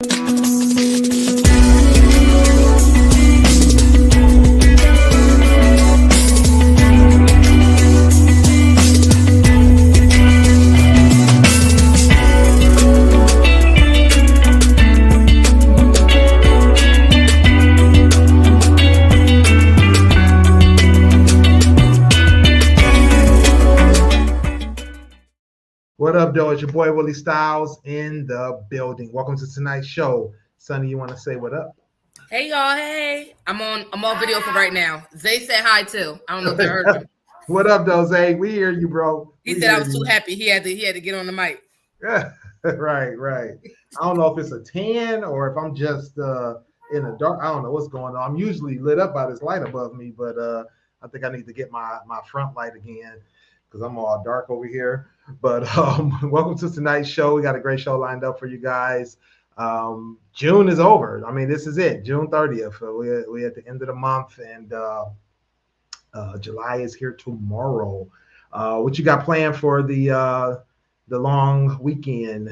What up, though? It's your boy Willie Styles in the building. Welcome to tonight's show. Sonny, you want to say what up? Hey y'all, hey. I'm on video for right now. Zay said hi too. I don't know if you heard him. What up, though, Zay? We hear you, bro. He said I was too happy. He had to get on the mic. Yeah, right. I don't know if it's a tan or if I'm just in the dark. I don't know what's going on. I'm usually lit up by this light above me, but I think I need to get my front light again because I'm all dark over here. But welcome to tonight's show. We got a great show lined up for you guys. June is over. I mean, this is it, June 30th. We're at the end of the month, and July is here tomorrow. What you got planned for the long weekend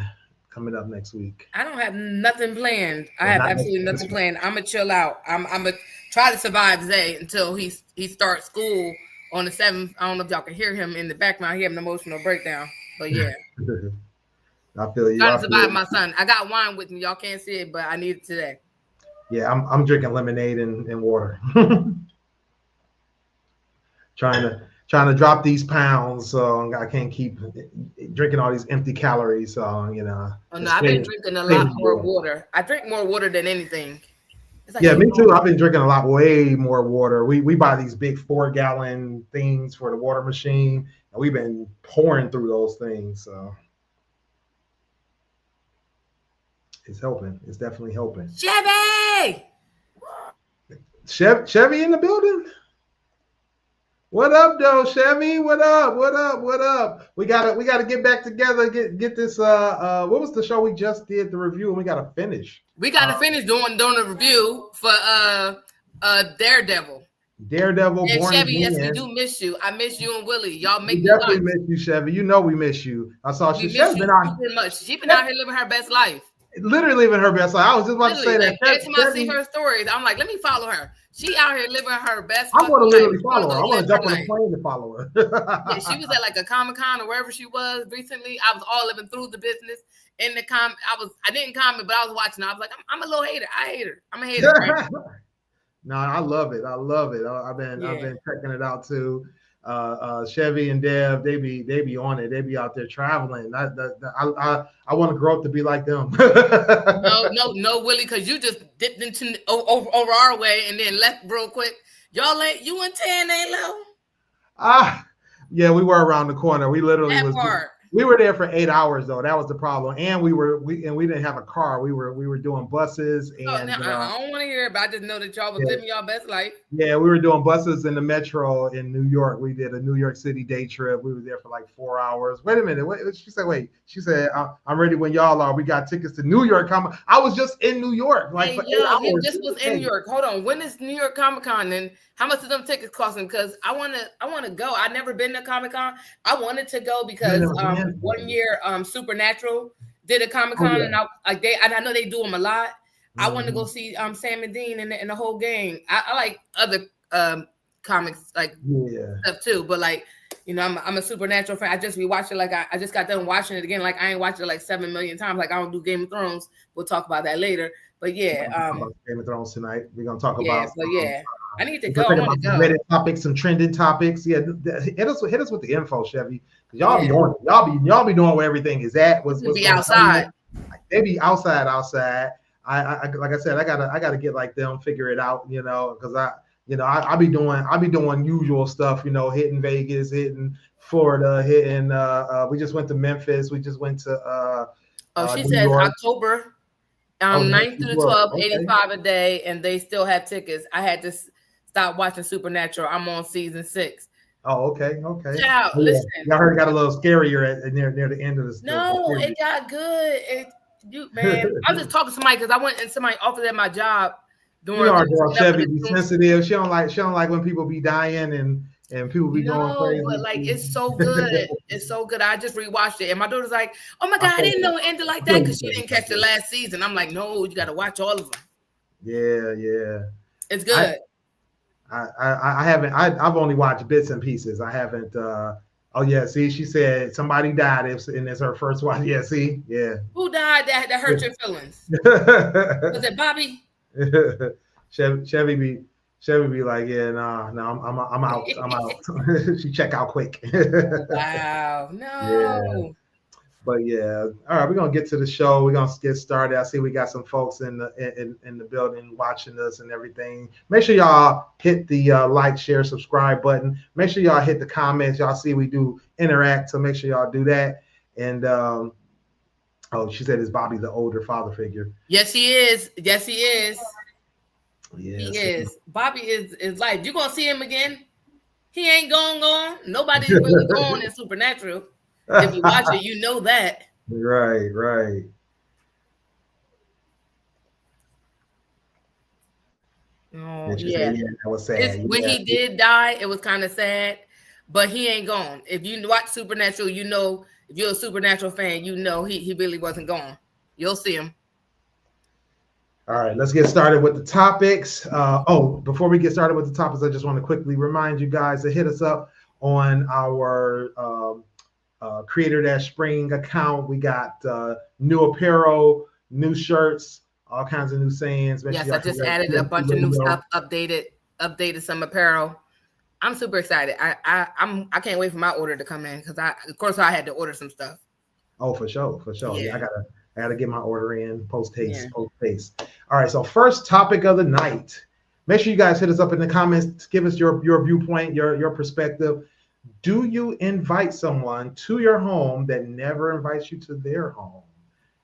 coming up next week? I don't have nothing planned. I have absolutely nothing planned. I'm gonna chill out. I'm gonna try to survive Zay until he starts school on the 7th. I don't know if y'all can hear him in the background. He having an emotional breakdown. But yeah. I feel you. Trying to survive my son. I got wine with me. Y'all can't see it, but I need it today. Yeah, I'm drinking lemonade and water. trying to drop these pounds, so I can't keep drinking all these empty calories. So Oh no, I've been drinking a lot more water. I drink more water than anything. Like yeah, me too. I've been drinking way more water. We buy these big 4-gallon things for the water machine, and we've been pouring through those things. So it's helping. It's definitely helping. Chevy in the building. What up, though, Chevy? What up? We gotta get back together. Get this. What was the show we just did the review, and we gotta finish. We gotta finish doing the review for Daredevil. Daredevil. And Chevy, yes, we do miss you. I miss you and Willie. Y'all make me definitely miss you, Chevy. You know we miss you. I saw she's been out. She's been out here living her best life. Literally living her best life. I was just about to say that. Every time I see her stories, I'm like, let me follow her. She out here living her best life. I want to literally follow her. I want to jump on a plane to follow her. Yeah, she was at like a Comic-Con or wherever she was recently. I was all living through the business in the I didn't comment, but I was watching. I was like, I'm a little hater. I hate her. I'm a hater. Right? No, I love it. I've been checking it out too. Chevy and Dev, they be on it. They be out there traveling. I want to grow up to be like them. no, Willie, because you just dipped into over our way and then left real quick. Y'all ain't you and Tan ain't low. Yeah, we were around the corner. We literally we were there for 8 hours though. That was the problem. And we didn't have a car. We were doing buses and I don't want to hear it, but I just know that y'all was living y'all best life. Yeah, we were doing buses in the metro in New York. We did a New York City day trip. We were there for like 4 hours. Wait a minute. She said, I'm ready when y'all are. We got tickets to New York Comic. I was just in New York. Like for 8 hours. You just was in New York. Hold on. When is New York Comic Con and how much are them tickets costing? Because I wanna go. I've never been to Comic Con. I wanted to go because 1 year Supernatural did a Comic Con and I know they do them a lot. I want to go see Sam and Dean and the whole gang. I like other comics like stuff too, but like I'm a Supernatural fan. I just rewatched it. Like I just got done watching it again. Like I ain't watched it like 7 million times. Like I don't do Game of Thrones. We'll talk about that later. But yeah, Game of Thrones tonight. We're gonna talk about. But I need to go. I want to go. Reddit topics, some trending topics. Yeah, hit us with the info, Chevy. Y'all be on it. Y'all be knowing where everything is at. What's be outside. They be outside. I like I said, I gotta get like them, figure it out. Because I be doing usual stuff. Hitting Vegas, hitting Florida, hitting. We just went to Memphis. We just went to. She says October. 9th through the 12th, 85 a day, and they still have tickets. I had to stop watching Supernatural. I'm on season 6. Oh, okay. Child, listen. I heard it got a little scarier near the end of the story. No, it got good. Man, I was just talking to somebody because I went and somebody offered at my job. Chevy be sensitive. She don't like when people be dying and and people be going crazy. But like it's so good. It's so good. I just rewatched it, and my daughter's like, "Oh my God, I didn't know it ended like that," because she didn't catch the last season. I'm like, "No, you got to watch all of them." Yeah. It's good. I haven't. I've only watched bits and pieces. I haven't. Oh yeah, see, she said somebody died, and it's her first watch. Yeah, see, yeah. Who died that hurt your feelings? Was it Bobby? Chevy be like, yeah, no, I'm out. I'm out. She check out quick. Wow, no. Yeah. But yeah, all right, we're gonna get to the show. We're gonna get started. I see we got some folks in the building watching us and everything. Make sure y'all hit the like, share, subscribe button. Make sure y'all hit the comments. Y'all see we do interact, so make sure y'all do that. And oh, she said, "Is Bobby the older father figure?" Yes, he is. Yes, he is. Yes. He is. Bobby is life. You gonna see him again? He ain't gone. Nobody's really gone in Supernatural. If you watch it, you know that. Right. Oh, yeah. That was sad. When he did die, it was kind of sad, but he ain't gone. If you watch Supernatural, you know, if you're a Supernatural fan, you know he really wasn't gone. You'll see him. All right, let's get started with the topics. Before we get started with the topics, I just want to quickly remind you guys to hit us up on our Creator-Spring account. We got new apparel, new shirts, all kinds of new sayings. Yes, I just added a bunch of new stuff, updated some apparel. I'm super excited. I can't wait for my order to come in because of course I had to order some stuff. Oh, for sure. Yeah, I gotta get my order in post haste. All right, so first topic of the night. Make sure you guys hit us up in the comments. Give us your viewpoint, your perspective. Do you invite someone to your home that never invites you to their home?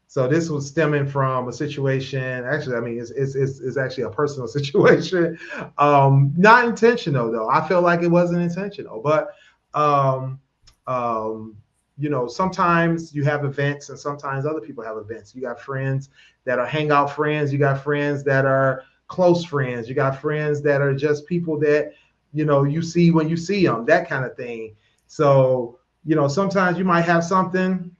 So this was stemming from a situation. Actually, I mean, it's actually a personal situation. Not intentional though. I feel like it wasn't intentional, but you know, sometimes you have events and sometimes other people have events. You got friends that are hangout friends. You got friends that are close friends. You got friends that are just people that, you know, you see when you see them, that kind of thing. So, you know, sometimes you might have something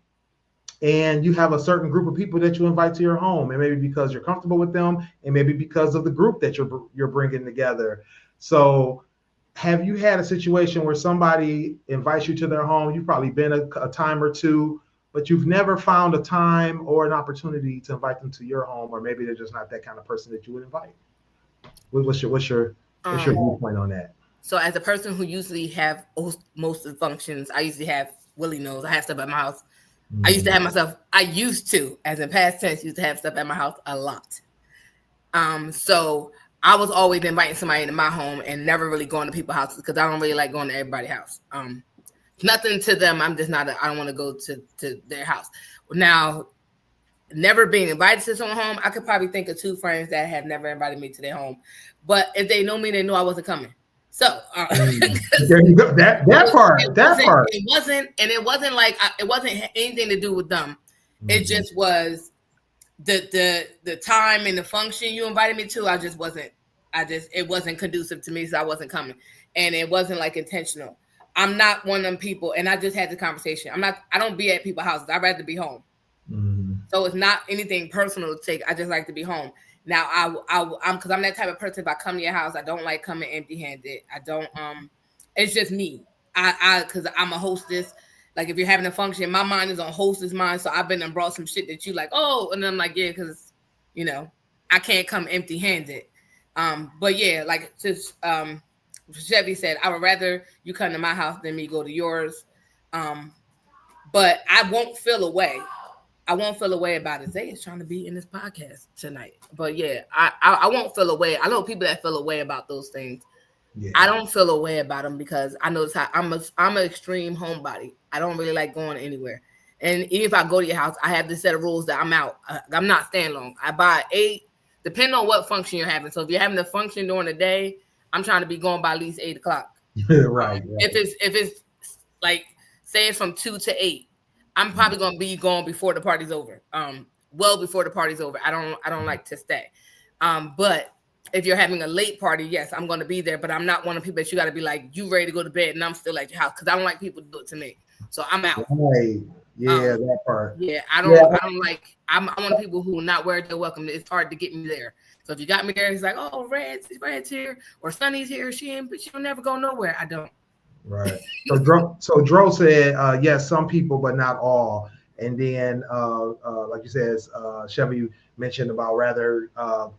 and you have a certain group of people that you invite to your home, and maybe because you're comfortable with them and maybe because of the group that you're bringing together. So have you had a situation where somebody invites you to their home? You've probably been a time or two, but you've never found a time or an opportunity to invite them to your home, or maybe they're just not that kind of person that you would invite. What's your viewpoint on that? So as a person who usually have most of the functions, I usually have Willie knows I have stuff at my house. Mm-hmm. I used to, as in past tense, used to have stuff at my house a lot. So I was always inviting somebody into my home and never really going to people's houses because I don't really like going to everybody's house. Nothing to them. I'm just not. I don't want to go to their house. Now, never being invited to someone's home, I could probably think of 2 friends that have never invited me to their home. But if they know me, they know I wasn't coming. So there you go. That part. It wasn't like it wasn't anything to do with them. Mm-hmm. It just was the time and the function you invited me to. It wasn't conducive to me, so I wasn't coming. And it wasn't like intentional. I'm not one of them people, and I just had the conversation. I don't be at people's houses. I'd rather be home. Mm-hmm. So it's not anything personal to take. I just like to be home. Now I'm because I'm that type of person. If I come to your house, I don't like coming empty-handed. I don't it's just me. Because I'm a hostess. Like if you're having a function, my mind is on hostess mind. So I've been and brought some shit that you like, oh, and I'm like, yeah, because you know, I can't come empty-handed. But yeah, like just Chevy said, I would rather you come to my house than me go to yours. But I won't feel away. I won't feel away about it. Zay is trying to be in this podcast tonight. But yeah, I won't feel away. I know people that feel away about those things. Yeah. I don't feel away about them because I know how I'm an extreme homebody. I don't really like going anywhere. And even if I go to your house, I have this set of rules that I'm out. I'm not staying long. I buy 8, depending on what function you're having. So if you're having a function during the day, I'm trying to be going by at least 8 o'clock. Right. If it's like, say it's from 2 to 8. I'm probably gonna be going before the party's over. Well before the party's over. I don't like to stay. But if you're having a late party, yes, I'm going to be there, but I'm not one of the people that you got to be like, you ready to go to bed and I'm still at your house, because I don't like people to do it to me. So I'm out. Right. Yeah, that part. Yeah, I don't like. I'm one of the people who not where they're welcome. It's hard to get me there. So if you got me there, it's like, oh, Red's here, or Sunny's here. She'll never go nowhere. I don't. Right. So Dro said, yes, some people, but not all. And then, like you said, Chevy mentioned about rather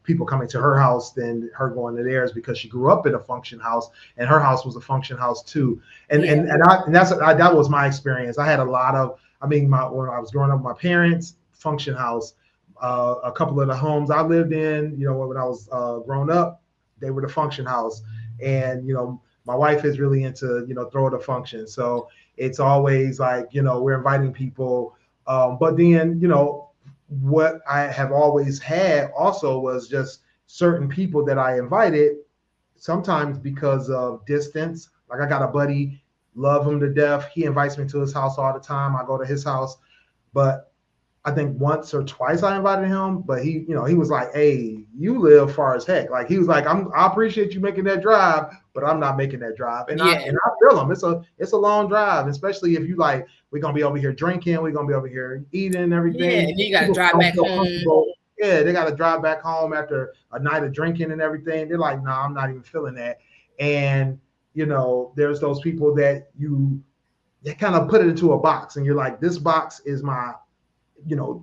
people coming to her house than her going to theirs, because she grew up in a function house, and her house was a function house too. And that was my experience. I had a lot of, when I was growing up with my parents, function house. A couple of the homes I lived in, when I was growing up, they were the function house. And my wife is really into throw the function, so it's always like we're inviting people. But then, what I have always had also was just certain people that I invited, sometimes because of distance. Like I got a buddy, love him to death. He invites me to his house all the time. I go to his house, but I think once or twice I invited him, but he was like, hey, you live far as heck. Like he was like, I appreciate you making that drive, but I'm not making that drive. And I feel him. It's a long drive, especially if you like, we're gonna be over here drinking, we're gonna be over here eating and everything. Yeah, and you gotta drive back home. Yeah, they gotta drive back home after a night of drinking and everything. They're like, nah, I'm not even feeling that. And there's those people that they kind of put it into a box, and you're like, this box is my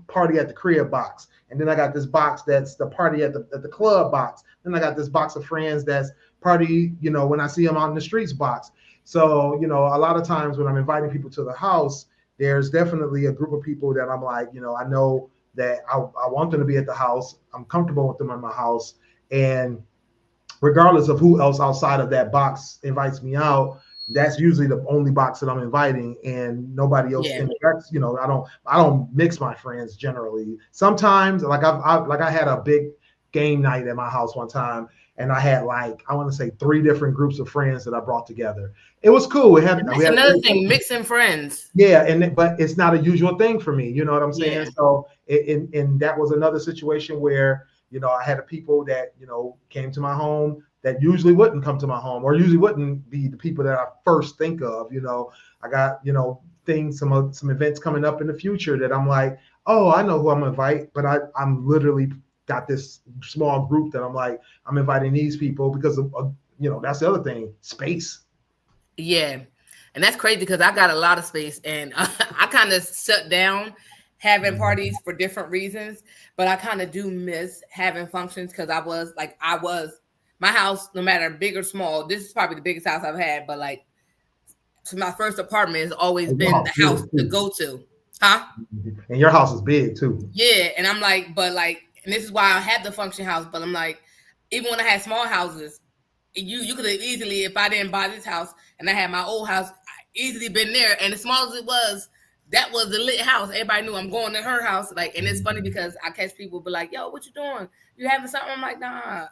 party at the crib box, and then I got this box that's the party at the club box. Then I got this box of friends that's party, when I see them out in the streets box. So a lot of times when I'm inviting people to the house, there's definitely a group of people that I'm like, I know that I want them to be at the house. I'm comfortable with them in my house, and regardless of who else outside of that box invites me out, that's usually the only box that I'm inviting, and nobody else. Yeah. I don't mix my friends generally. Sometimes, like I had a big game night at my house one time, and I had I want to say 3 different groups of friends that I brought together. It was cool. Another thing, mixing friends. Yeah, but it's not a usual thing for me. You know what I'm saying? Yeah. So, and that was another situation where I had people that came to my home that usually wouldn't come to my home, or usually wouldn't be the people that I first think of. I got, things, some events coming up in the future that I'm like, oh, I know who I'm gonna invite, but I'm literally got this small group that I'm like, I'm inviting these people because of, that's the other thing, space. Yeah. And that's crazy because I got a lot of space, and I kind of shut down having parties for different reasons, but I kind of do miss having functions, because I was my house, no matter big or small, this is probably the biggest house I've had, but so my first apartment has always been the house to go to. Huh? And your house is big too. Yeah. And I'm like, and this is why I had the function house, but I'm like, even when I had small houses, you could have easily, if I didn't buy this house and I had my old house, I easily been there. And as small as it was, that was the lit house. Everybody knew I'm going to her house. And it's funny because I catch people be like, yo, what you doing? You having something? I'm like, nah.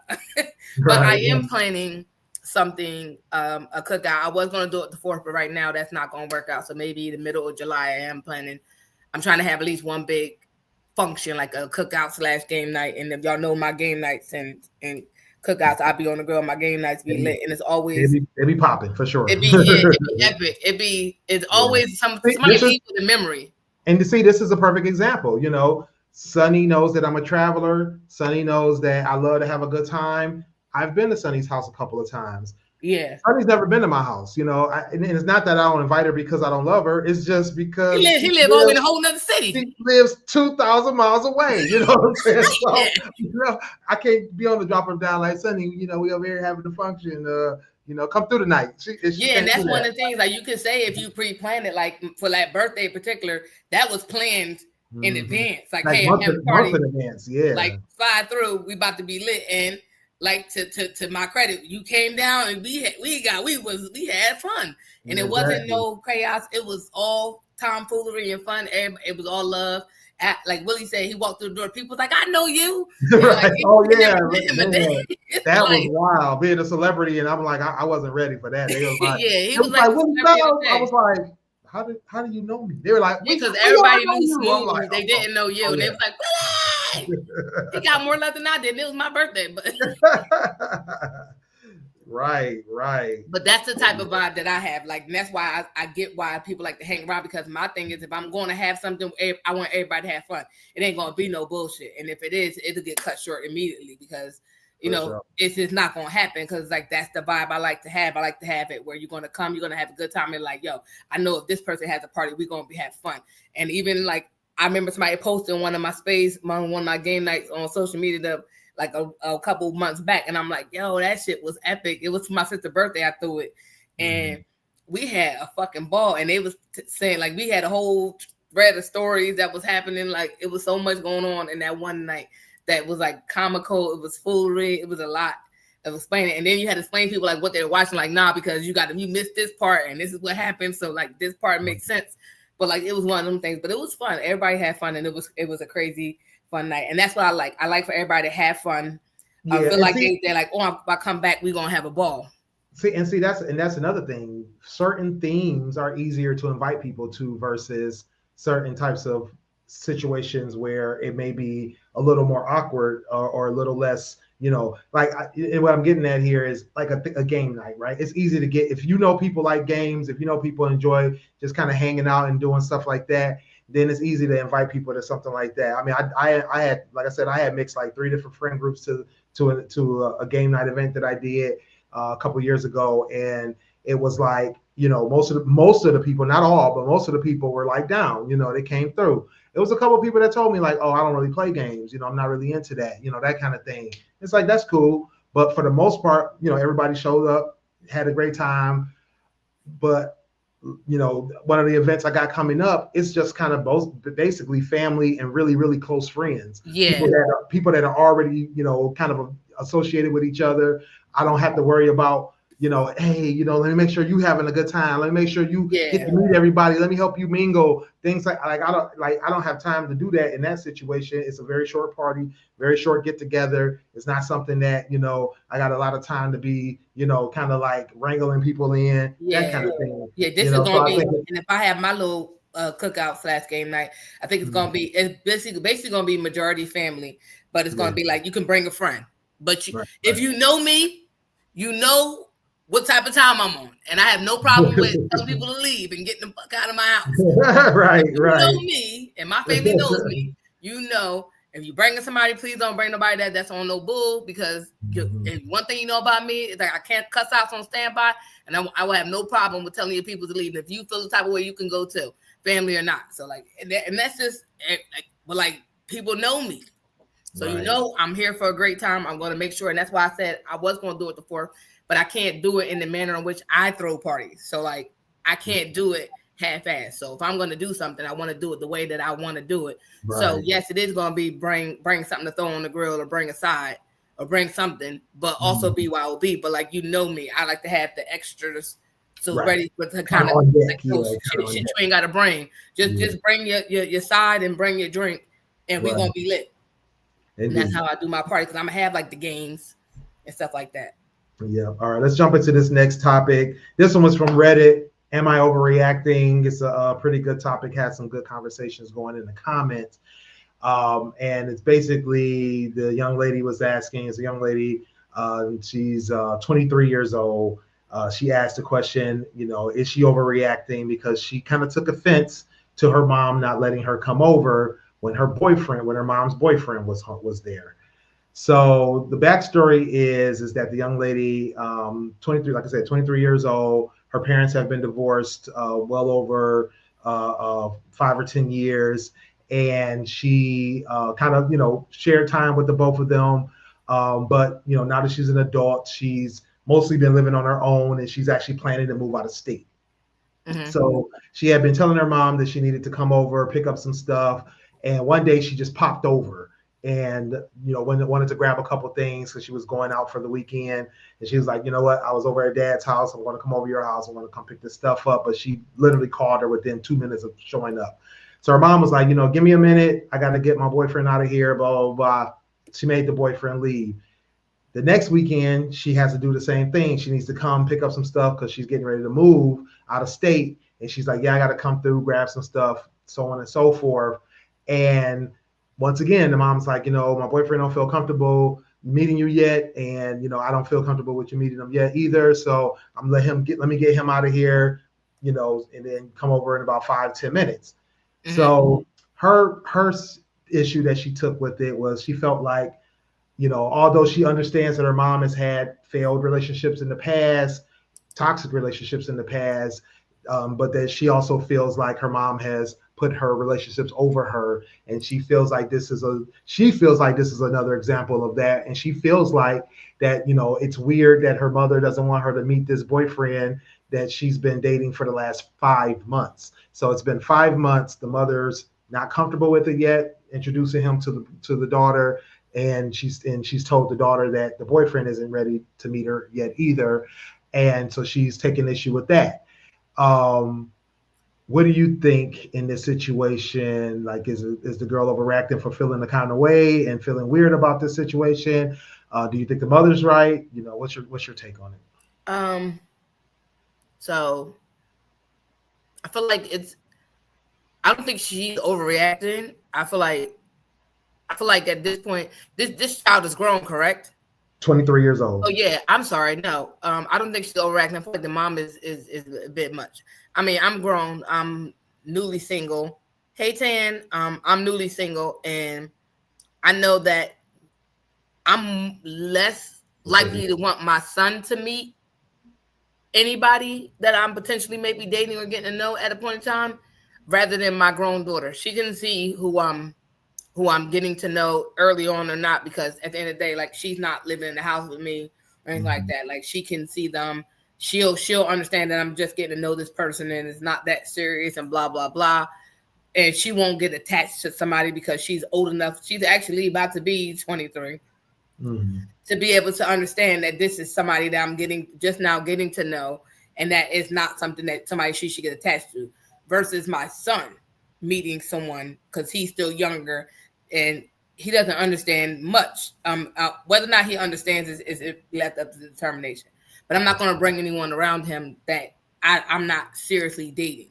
But I am planning something, a cookout. I was going to do it the 4th, but right now that's not going to work out. So maybe the middle of July, I'm trying to have at least one big function, like a cookout / game night. And if y'all know my game nights and cookouts, I'll be on the grill. My game nights be lit, and it's always it be popping for sure. It be epic. It's always somebody leaves with a memory. And to see, this is a perfect example. Sonny knows that I'm a traveler. Sonny knows that I love to have a good time. I've been to Sonny's house a couple of times. Yeah, Sonny's never been to my house. And it's not that I don't invite her because I don't love her. It's just because he lives over in a whole nother city. She lives 2,000 miles away. You know what I'm saying? So, I can't be on the drop her down like, Sonny, we over here having the function. Come through tonight. And that's one of the things, like you could say, if you pre-planned it, like for that birthday in particular, that was planned in advance. Like hey, I'm having a party in advance. Yeah. Like fly through, we about to be lit, and to my credit, you came down and we had fun, and it wasn't no chaos. It was all tomfoolery and fun. It was all love. Like Willie said, he walked through the door. People was like, "I know you." Right. That was wild. Being a celebrity, and I'm like, I wasn't ready for that. They was like, he was like, I was like, how do you know me? They were like, because everybody knew Smooth. They didn't know you, and they was like, dang, he got more love than I did. It was my birthday, but right. But that's the type of vibe that I have. Like, and that's why I get why people like to hang around, because my thing is, if I'm going to have something, I want everybody to have fun. It ain't gonna be no bullshit, and if it is, it'll get cut short immediately, because it's just not gonna happen, because like that's the vibe I like to have. I like to have it where you're gonna come, you're gonna have a good time, and like, yo, I know if this person has a party, we're gonna have fun. And even like, I remember somebody posted one of my one of my game nights on social media like a couple months back, and I'm like, yo, that shit was epic. It was my sister's birthday, I threw it, and we had a fucking ball. And they was saying like we had a whole thread of stories that was happening. Like, it was so much going on in that one night that was like comical. It was foolery. It was a lot of explaining, and then you had to explain to people like what they were watching. Like, nah, because you missed this part, and this is what happened. So like this part makes sense. But like, it was one of them things. But it was fun. Everybody had fun, and it was a crazy fun night. And that's what I like. I like for everybody to have fun. Yeah, I feel like they're like, oh, if I come back, we're gonna have a ball. See, that's another thing. Certain themes are easier to invite people to versus certain types of situations where it may be a little more awkward or a little less, like what I'm getting at here is like a game night, right? It's easy to get, if you know people like games, if you know people enjoy just kind of hanging out and doing stuff like that, then it's easy to invite people to something like that. I mean, I had, like I said, I had mixed like 3 different friend groups to a game night event that I did a couple years ago, and it was like, most of the people, not all, but most of the people were like down. They came through. It was a couple of people that told me like, oh, I don't really play games. I'm not really into that. That kind of thing. It's like, that's cool, but for the most part, everybody showed up, had a great time, but one of the events I got coming up, it's just kind of both basically family and really, really close friends. Yeah. People that are already, kind of associated with each other. I don't have to worry about, hey, let me make sure you having a good time. Let me make sure you get to meet everybody. Let me help you mingle. Things like I don't have time to do that in that situation. It's a very short party, very short get together. It's not something that, I got a lot of time to be, kind of like wrangling people in, that kind of thing. Yeah, this is gonna be, and if I have my little cookout / game night, I think it's gonna be, it's basically gonna be majority family, but it's gonna be like, you can bring a friend, but if you know me, you know what type of time I'm on, and I have no problem with telling people to leave and getting the fuck out of my house. right. You know me, and my family knows me. If you bringing somebody, please don't bring nobody that's on no bull, because and one thing you know about me is that I can't cuss out on standby, and I will have no problem with telling your people to leave. And if you feel the type of way, you can go too, family or not. So like, and that's just, but like, people know me. So I'm here for a great time. I'm going to make sure, and that's why I said I was going to do it the 4th, but I can't do it in the manner in which I throw parties. So like, I can't do it half-assed. So if I'm going to do something, I want to do it the way that I want to do it. Right. So yes, it is going to be bring something to throw on the grill, or bring a side, or bring something, but also BYOB. But like, me, I like to have the extras. So ready to kind of like, shit you ain't got to bring. Just bring your side and bring your drink, and we're going to be lit. And that's how I do my party, because I'm going to have like the games and stuff like that. Yeah. All right. Let's jump into this next topic. This one was from Reddit. Am I overreacting? It's a pretty good topic. Had some good conversations going in the comments. And it's basically, the young lady was asking, it's a young lady, she's 23 years old. She asked the question, is she overreacting because she kind of took offense to her mom not letting her come over when her mom's boyfriend was there. So the backstory is that the young lady, 23, like I said, 23 years old. Her parents have been divorced well over 5 or 10 years. And she kind of, shared time with the both of them. But, now that she's an adult, she's mostly been living on her own, and she's actually planning to move out of state. Mm-hmm. So she had been telling her mom that she needed to come over, pick up some stuff. And one day she just popped over and, wanted to grab a couple things because she was going out for the weekend. And she was like, you know what? I was over at Dad's house. I'm going to come over to your house. I want to come pick this stuff up. But she literally called her within 2 minutes of showing up. So her mom was like, give me a minute. I got to get my boyfriend out of here, blah, blah, blah. She made the boyfriend leave. The next weekend, she has to do the same thing. She needs to come pick up some stuff because she's getting ready to move out of state. And she's like, yeah, I got to come through, grab some stuff, so on and so forth. And once again, the mom's like, my boyfriend don't feel comfortable meeting you yet, and I don't feel comfortable with you meeting him yet either. So let me get him out of here, and then come over in about 5-10 minutes. Mm-hmm. So her issue that she took with it was she felt like, although she understands that her mom has had failed relationships in the past, toxic relationships in the past, but that she also feels like her mom has put her relationships over her, and she feels like this is another example of that. And she feels like that, it's weird that her mother doesn't want her to meet this boyfriend that she's been dating for the last 5 months. So it's been 5 months. The mother's not comfortable with it yet, introducing him to the daughter. And she's told the daughter that the boyfriend isn't ready to meet her yet either. And so she's taking issue with that. What do you think in this situation? Like, is the girl overreacting for feeling the kind of way and feeling weird about this situation? Do you think the mother's right? What's your take on it? So I feel like I don't think she's overreacting. I feel like at this point, this child is grown, correct? 23 years old. Oh yeah, I'm sorry. No, I don't think she's overreacting. I feel like the mom is a bit much. I mean, I'm grown. I'm newly single. Hey Tan, I'm newly single, and I know that I'm less likely to want my son to meet anybody that I'm potentially maybe dating or getting to know at a point in time, rather than my grown daughter. She can see who I'm getting to know early on or not, because at the end of the day, like, she's not living in the house with me or anything like that. Like, she can see them. She'll understand that I'm just getting to know this person and it's not that serious and blah, blah, blah. And she won't get attached to somebody because she's old enough. She's actually about to be 23 to be able to understand that this is somebody that I'm just now getting to know, and that is not something that somebody she should get attached to, versus my son meeting someone, because he's still younger and he doesn't understand much. Whether or not he understands is left up to the determination. But I'm not going to bring anyone around him that I'm not seriously dating.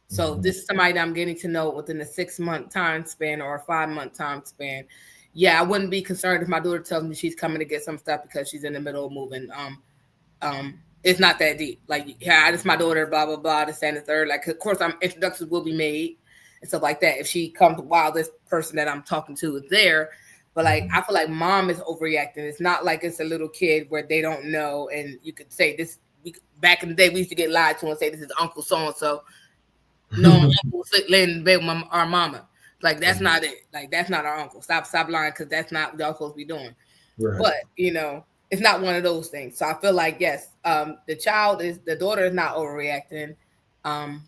So this is somebody that I'm getting to know within a 6-month time span or a 5-month time span. Yeah, I wouldn't be concerned if my daughter tells me she's coming to get some stuff because she's in the middle of moving. It's not that deep. Like, yeah, it's my daughter, blah, blah, blah, this and the third. Like, of course, introductions will be made and stuff like that if she comes while this person that I'm talking to is there. But, like, I feel like mom is overreacting. It's not like it's a little kid where they don't know, and you could say this. Back in the day, we used to get lied to and say this is Uncle so-and-so. No, Uncle laying in bed with our mama. Like, that's not it. Like, that's not our uncle. Stop lying, because that's not what y'all supposed to be doing. Right. But, it's not one of those things. So I feel like, yes, the daughter is not overreacting. The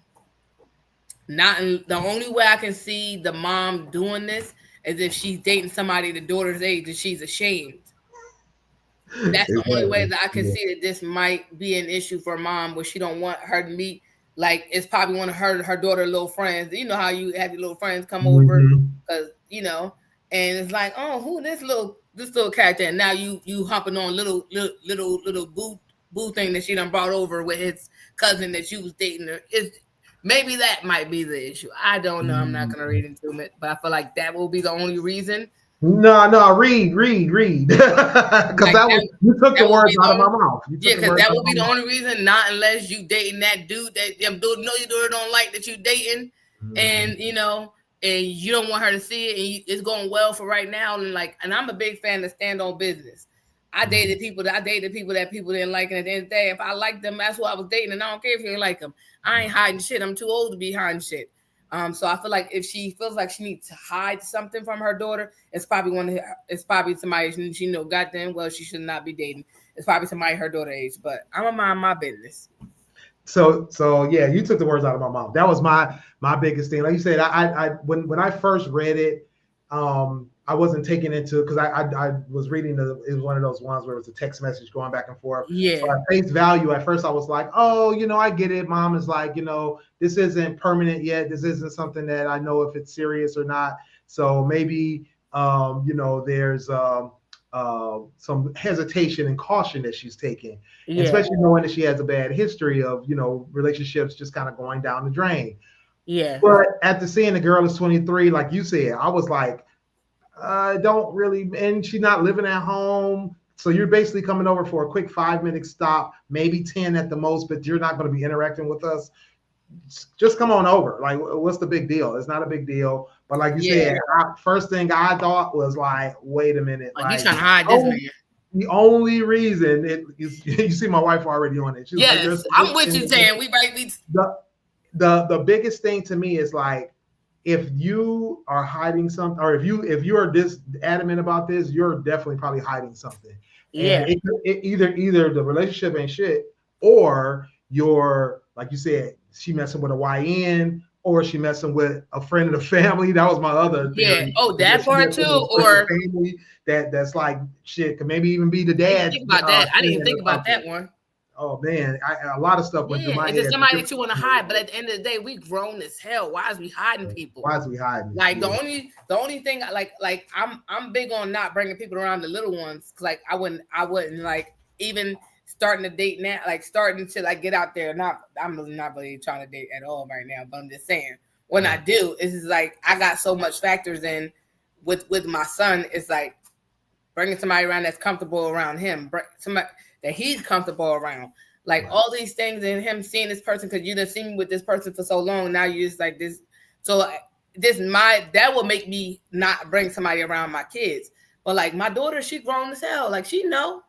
only way I can see the mom doing this is if she's dating somebody the daughter's age and she's ashamed. That's the only way that I can see that this might be an issue for mom, where she don't want her to meet. Like, it's probably one of her daughter's little friends. You know how you have your little friends come over, because and it's like, oh, who this little character? And now you humping on little boo thing that she done brought over with his cousin that she was dating. Maybe that might be the issue. I don't know. I'm not gonna read into it, but I feel like that will be the only reason. No, read. Because you took the words out of my mouth. Yeah, because that would be the only reason. Not unless you dating that dude that them dude know your daughter don't like that you dating, and and you don't want her to see it, and it's going well for right now. And I'm a big fan of stand on business. I dated people that people didn't like, and at the end of the day, if I liked them, that's who I was dating, and I don't care if you didn't like them. I ain't hiding shit. I'm too old to be hiding shit. So I feel like if she feels like she needs to hide something from her daughter, it's probably somebody she know goddamn well she should not be dating. It's probably somebody her daughter age, but I'm gonna mind my business. So yeah, you took the words out of my mouth. That was my biggest thing. Like you said, I when I first read it, I wasn't taking into, because I was reading it was one of those ones where it was a text message going back and forth. Yeah. So at face value, at first I was like, oh, I get it. Mom is like, this isn't permanent yet. This isn't something that I know if it's serious or not. So maybe there's some hesitation and caution that she's taking, especially knowing that she has a bad history of relationships just kind of going down the drain. Yeah. But after seeing the girl is 23, like you said, I was like, don't really, and she's not living at home. So you're basically coming over for a quick 5-minute stop, maybe 10 at the most, but you're not going to be interacting with us. Just come on over. Like, what's the big deal? It's not a big deal. But like you said, first thing I thought was like, wait a minute. Like you trying to hide this man. The only reason you see my wife already on it. Yes, like, I'm with you, Tan. We right. The biggest thing to me is like, if you are hiding something, or if you are this adamant about this, you're definitely probably hiding something. Yeah. And either the relationship ain't shit, or you're, like you said, she messing with a YN, or she messing with a friend of the family. That was my other theory. Yeah. Oh, that part too. Or family that's like shit. Could maybe even be the dad. Think about that. I didn't even think about that one. Oh man, a lot of stuff went through my head. It's somebody that you want to hide, but at the end of the day, we grown as hell. Why is we hiding people? Why is we hiding? Like the only thing like I'm big on not bringing people around the little ones. Like I wouldn't like even starting to date now, like starting to like get out there. I'm not really trying to date at all right now, but I'm just saying when I do, it's just like I got so much factors in with my son. It's like bringing somebody around that's comfortable around him, somebody that he's comfortable around, like all these things, and him seeing this person because you done seen me with this person for so long. Now you just like this, so that will make me not bring somebody around my kids. But like my daughter, she grown as hell, like she know.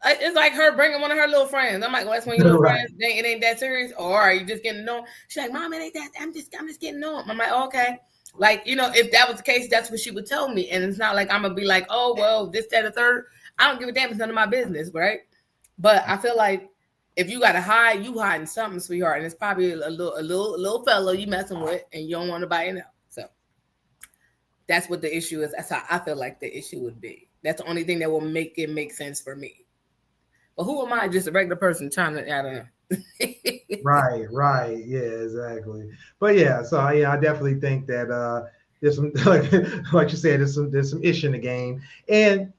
It's like her bringing one of her little friends. I'm like, well, that's one of your little friends. It ain't that serious, or are you just getting to know them? She's like, Mom, it ain't that. I'm just getting to know them. I'm like, okay. Like, you know, if that was the case, that's what she would tell me. And it's not like I'm gonna be like, oh, well, this, that, or third. I don't give a damn. It's none of my business, right? But I feel like if you gotta hide, you hiding something, sweetheart, and it's probably a little fellow you messing with, and you don't want nobody to know. So that's what the issue is. That's how I feel like the issue would be. That's the only thing that will make it make sense for me. But who am I? Just a regular person trying to, I don't know. Right. Yeah, exactly. But yeah, so yeah, I definitely think that there's some like you said, there's some ish in the game. And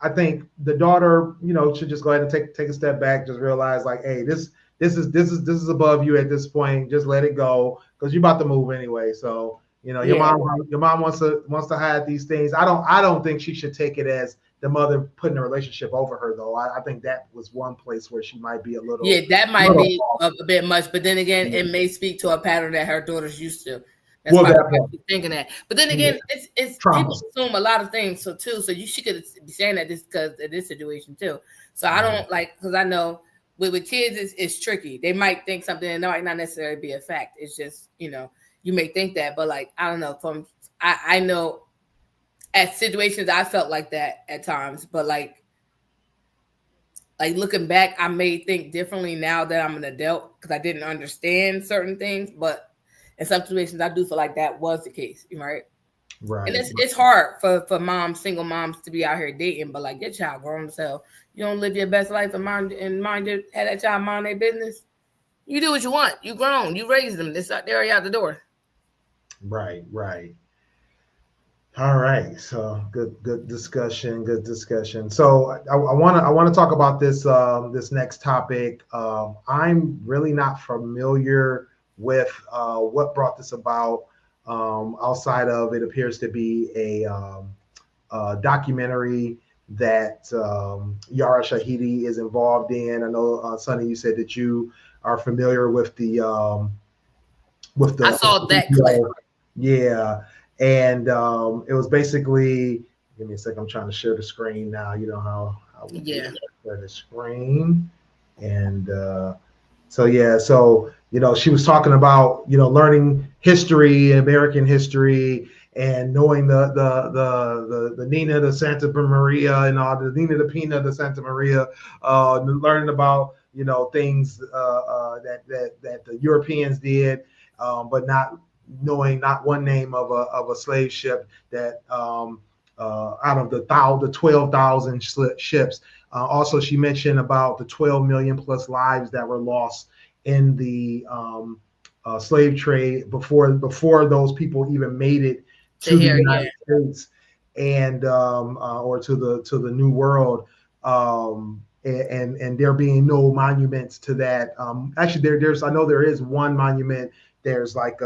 I think the daughter, should just go ahead and take a step back, just realize like, hey, this is above you at this point. Just let it go, because you're about to move anyway. So, your mom wants to hide these things. I don't think she should take it as the mother putting a relationship over her, though. I think that was one place where she might be a little. Yeah, that might be a bit much. But then again, it may speak to a pattern that her daughter's used to. That's why I'm thinking that. But then again, it's people assume a lot of things. So she could be saying that this because of this situation too. So I don't because I know with kids it's tricky. They might think something and it might not necessarily be a fact. It's just you may think that, but like I don't know. I know. At situations, I felt like that at times, but like looking back, I may think differently now that I'm an adult because I didn't understand certain things. But in some situations, I do feel like that was the case, right? Right. And it's hard for single moms to be out here dating, but like your child grown as hell. You don't live your best life and have that child mind their business. You do what you want. You grown. You raised them. They're already out the door. Right. All right, so good discussion. So I want to talk about this this next topic. I'm really not familiar with what brought this about. Outside of it appears to be a documentary that Yara Shahidi is involved in. I know, Sonny, you said that you are familiar with the. I saw that clip. Yeah. And it was basically, give me a second, I'm trying to share the screen now. You know how we share the screen. And so she was talking about, learning history, American history, and knowing the Nina de Santa Maria and all the Nina de Pina de Santa Maria, learning about, things that the Europeans did, but not knowing not one name of a slave ship that out of the 12,000 ships. Also, she mentioned about the 12 million plus lives that were lost in the slave trade before those people even made it to the United States and or to the New World. And there being no monuments to that. Actually, I know there is one monument. There's like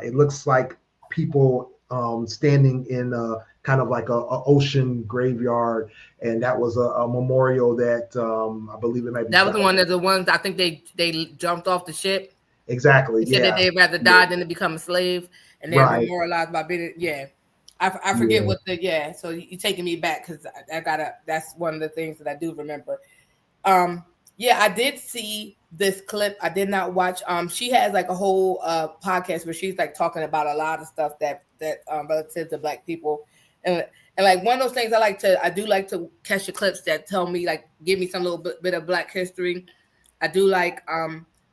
it looks like people standing in kind of like a ocean graveyard, and that was a memorial that I believe it might be. That was one of the ones I think they jumped off the ship. Exactly. They said that they'd rather die than to become a slave, and they're memorialized by being. Yeah, I forget what the So you're taking me back because I gotta. That's one of the things that I do remember. Yeah, I did see this clip. I did not watch. She has like a whole podcast where she's like talking about a lot of stuff that relative to Black people, and like one of those things I do like to catch the clips that tell me, like, give me some little bit of Black history. I do like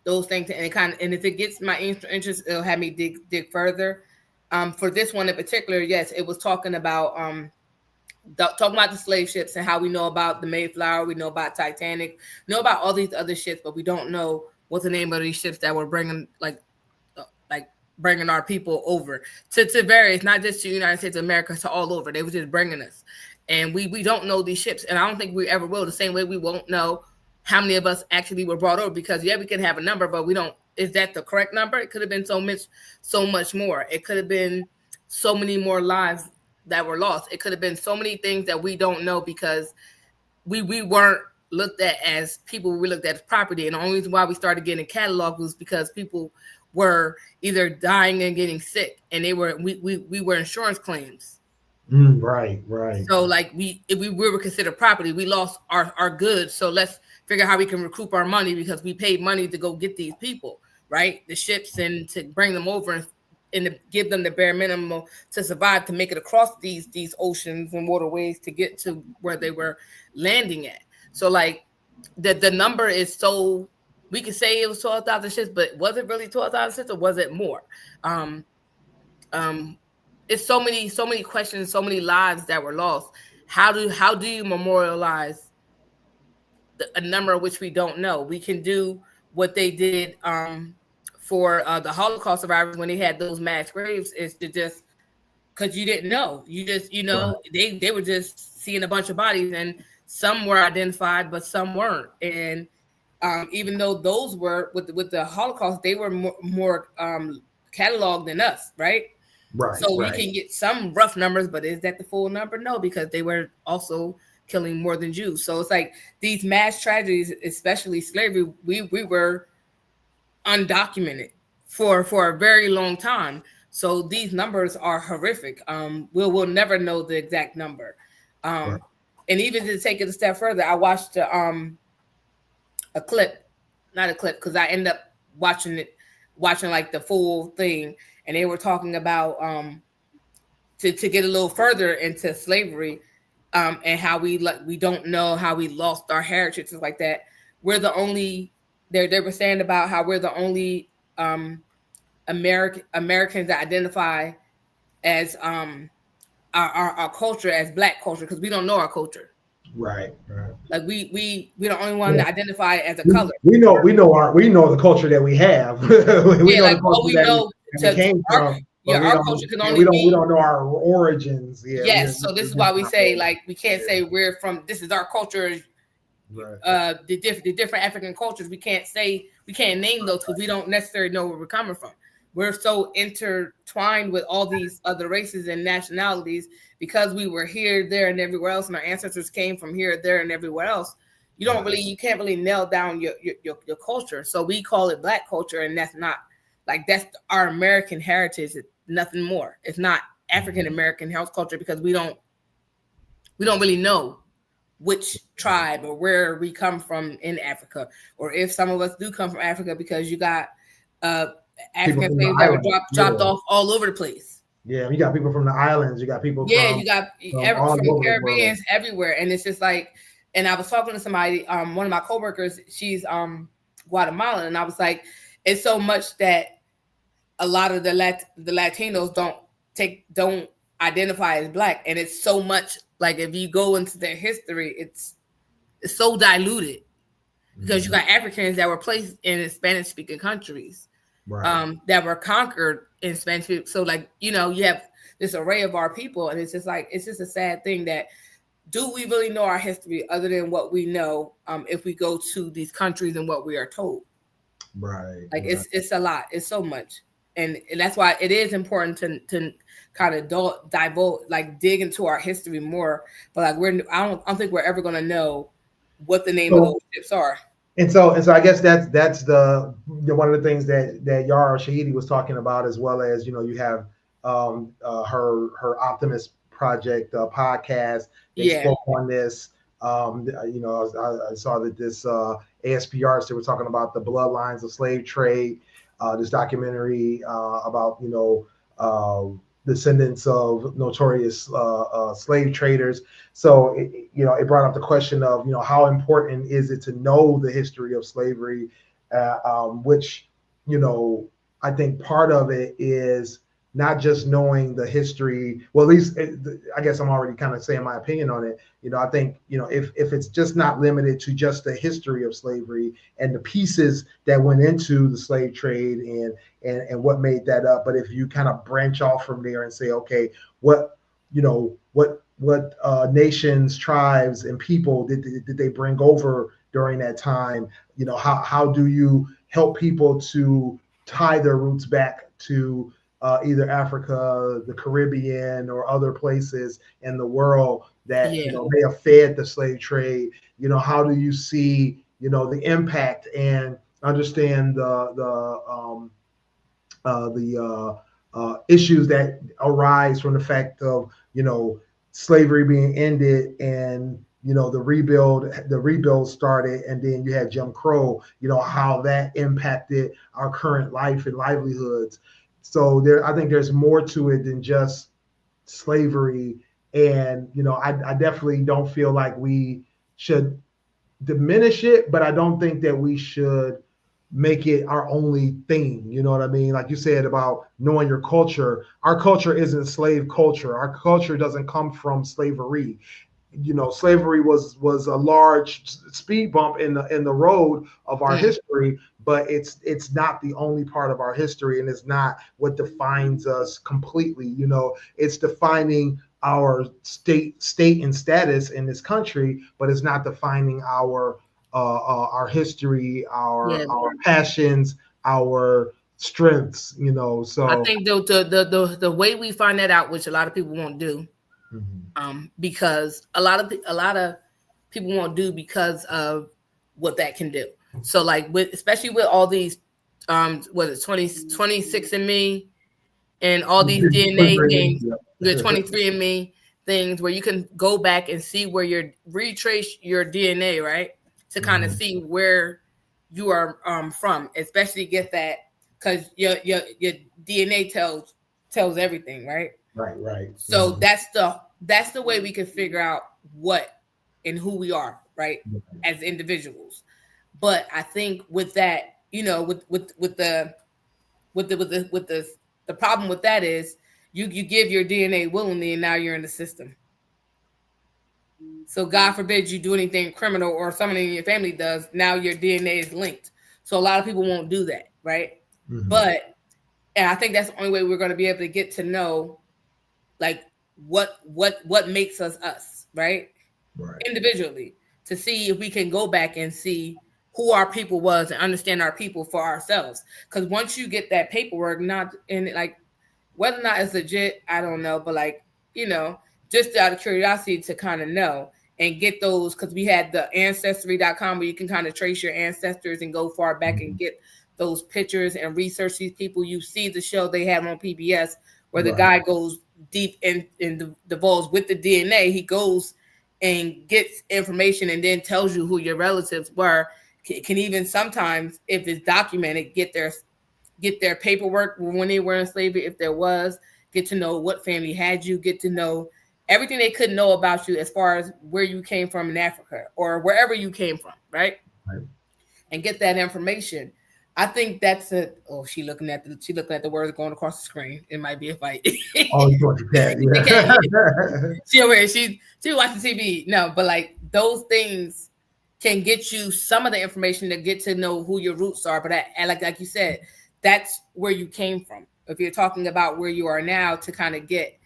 those things, and if it gets my interest, it'll have me dig further. For this one in particular, yes, it was talking about the slave ships and how we know about the Mayflower, we know about Titanic, know about all these other ships, but we don't know what the name of these ships that were bringing bringing our people over to various, not just to the United States of America, to all over. They were just bringing us, and we don't know these ships, and I don't think we ever will. The same way we won't know how many of us actually were brought over, because we can have a number, but we don't. Is that the correct number? It could have been so much more. It could have been so many more lives that were lost. It could have been so many things that we don't know because we weren't looked at as people. We looked at as property, and the only reason why we started getting cataloged was because people were either dying and getting sick, and we were insurance claims. Right. So like if we were considered property, we lost our goods. So let's figure out how we can recoup our money, because we paid money to go get these people, right? The ships, and to bring them over and to give them the bare minimum to survive, to make it across these oceans and waterways to get to where they were landing at. So like the number is so, we could say it was 12,000 ships, but was it really 12,000 ships, or was it more? It's so many questions, so many lives that were lost. How do you memorialize a number which we don't know? We can do what they did for the Holocaust survivors when they had those mass graves, is to just, because you didn't know, right. They were just seeing a bunch of bodies, and some were identified, but some weren't. And even though those were with the Holocaust, they were more cataloged than us, right? Right. So we can get some rough numbers, but is that the full number? No, because they were also killing more than Jews. So it's like these mass tragedies, especially slavery, we were undocumented for a very long time. So these numbers are horrific. We'll never know the exact number. Right. And even to take it a step further, I watched a clip, not a clip, because I end up watching like the full thing, and they were talking about to get a little further into slavery, and how we don't know how we lost our heritage, things like that. We're the only, they were saying about how we're the only Americans that identify as our culture as Black culture, because we don't know our culture. Right. Like we're the only one that identify as a color. We know the culture that we have. we know our culture can only we don't know our origins. Yeah. Yes. So this is why we say, like, we can't say we're from, this is our culture. Right. The different African cultures, we can't name those because we don't necessarily know where we're coming from. We're so intertwined with all these other races and nationalities because we were here, there, and everywhere else, and our ancestors came from here, there, and everywhere else. You can't really nail down your culture. So we call it Black culture, and that's not, like, that's our American heritage. It's nothing more. It's not African American health culture, because we don't really know which tribe or where we come in Africa, or if some of us do come from Africa, because you got African slaves that were dropped off all over the place. Yeah, you got people from the islands. You got people. You got from the Caribbean, everywhere, and it's just like. And I was talking to somebody, one of my coworkers. She's Guatemalan, and I was like, it's so much that a lot of the Latinos don't identify as Black, and it's so much like if you go into their history, it's so diluted because you got Africans that were placed in Spanish-speaking countries. Right. That were conquered in Spanish. So, like, you have this array of our people, and it's just a sad thing that, do we really know our history other than what we know if we go to these countries and what we are told? Right. Like, it's a lot. It's so much. and that's why it is important to kind of divulge, like dig into our history more. But like I don't think we're ever gonna know what the name of those ships are. And so I guess that's the one of the things that Yara Shahidi was talking about, as well as you have her Optimist Project podcast. They spoke on this. I saw that this ASPR, they were talking about the bloodlines of slave trade. This documentary about descendants of notorious slave traders. So it brought up the question of how important is it to know the history of slavery, which I think part of it is not just knowing the history. Well, at least I guess I'm already kind of saying my opinion on it. I think if it's just not limited to just the history of slavery and the pieces that went into the slave trade and what made that up, but if you kind of branch off from there and say, okay, what nations, tribes, and people did they bring over during that time? How do you help people to tie their roots back to either Africa, the Caribbean, or other places in the world that may have fed the slave trade? How do you see the impact and understand the issues that arise from the fact of slavery being ended and the rebuild started, and then you had Jim Crow, how that impacted our current life and livelihoods. So I think there's more to it than just slavery. And I definitely don't feel like we should diminish it, but I don't think that we should make it our only thing. You know what I mean? Like you said about knowing your culture. Our culture isn't slave culture. Our culture doesn't come from slavery. Slavery was a large speed bump in the road of our history, but it's not the only part of our history, and it's not what defines us completely. It's defining our state and status in this country, but it's not defining our history, our passions, our strengths. So I think the way we find that out, which a lot of people won't do. Because a lot of people won't do because of what that can do. So like especially with all these was it 26andMe and all these DNA things, the 23andMe things where you can go back and see where you retrace your DNA, right? To kind of see where you are from, especially get that because your DNA tells everything, right? Right. So that's the way we can figure out what and who we are, right, as individuals. But I think with that, with the problem with that is you give your DNA willingly, and now you're in the system. So God forbid you do anything criminal or someone in your family does, now your DNA is linked. So a lot of people won't do that, right? But and I think that's the only way we're going to be able to get to know like what makes us, right? Individually, to see if we can go back and see who our people was and understand our people for ourselves. Because once you get that paperwork, not in like whether or not it's legit, I don't know, but like just out of curiosity to kind of know and get those, because we had the ancestry.com where you can kind of trace your ancestors and go far back and get those pictures and research these people. You see the show they have on PBS where the guy goes deep in the vaults with the DNA. He goes and gets information and then tells you who your relatives were. Can even sometimes, if it's documented, get their paperwork when they were in slavery, if there was, get to know what family had you, get to know everything they could know about you as far as where you came from in Africa or wherever you came from, right? And get that information. I think that's she looking at the words going across the screen. It might be a fight. Oh, you want that? Yeah. She watching TV. No, but like those things can get you some of the information to get to know who your roots are. But like you said, that's where you came from. If you're talking about where you are now, to kind of get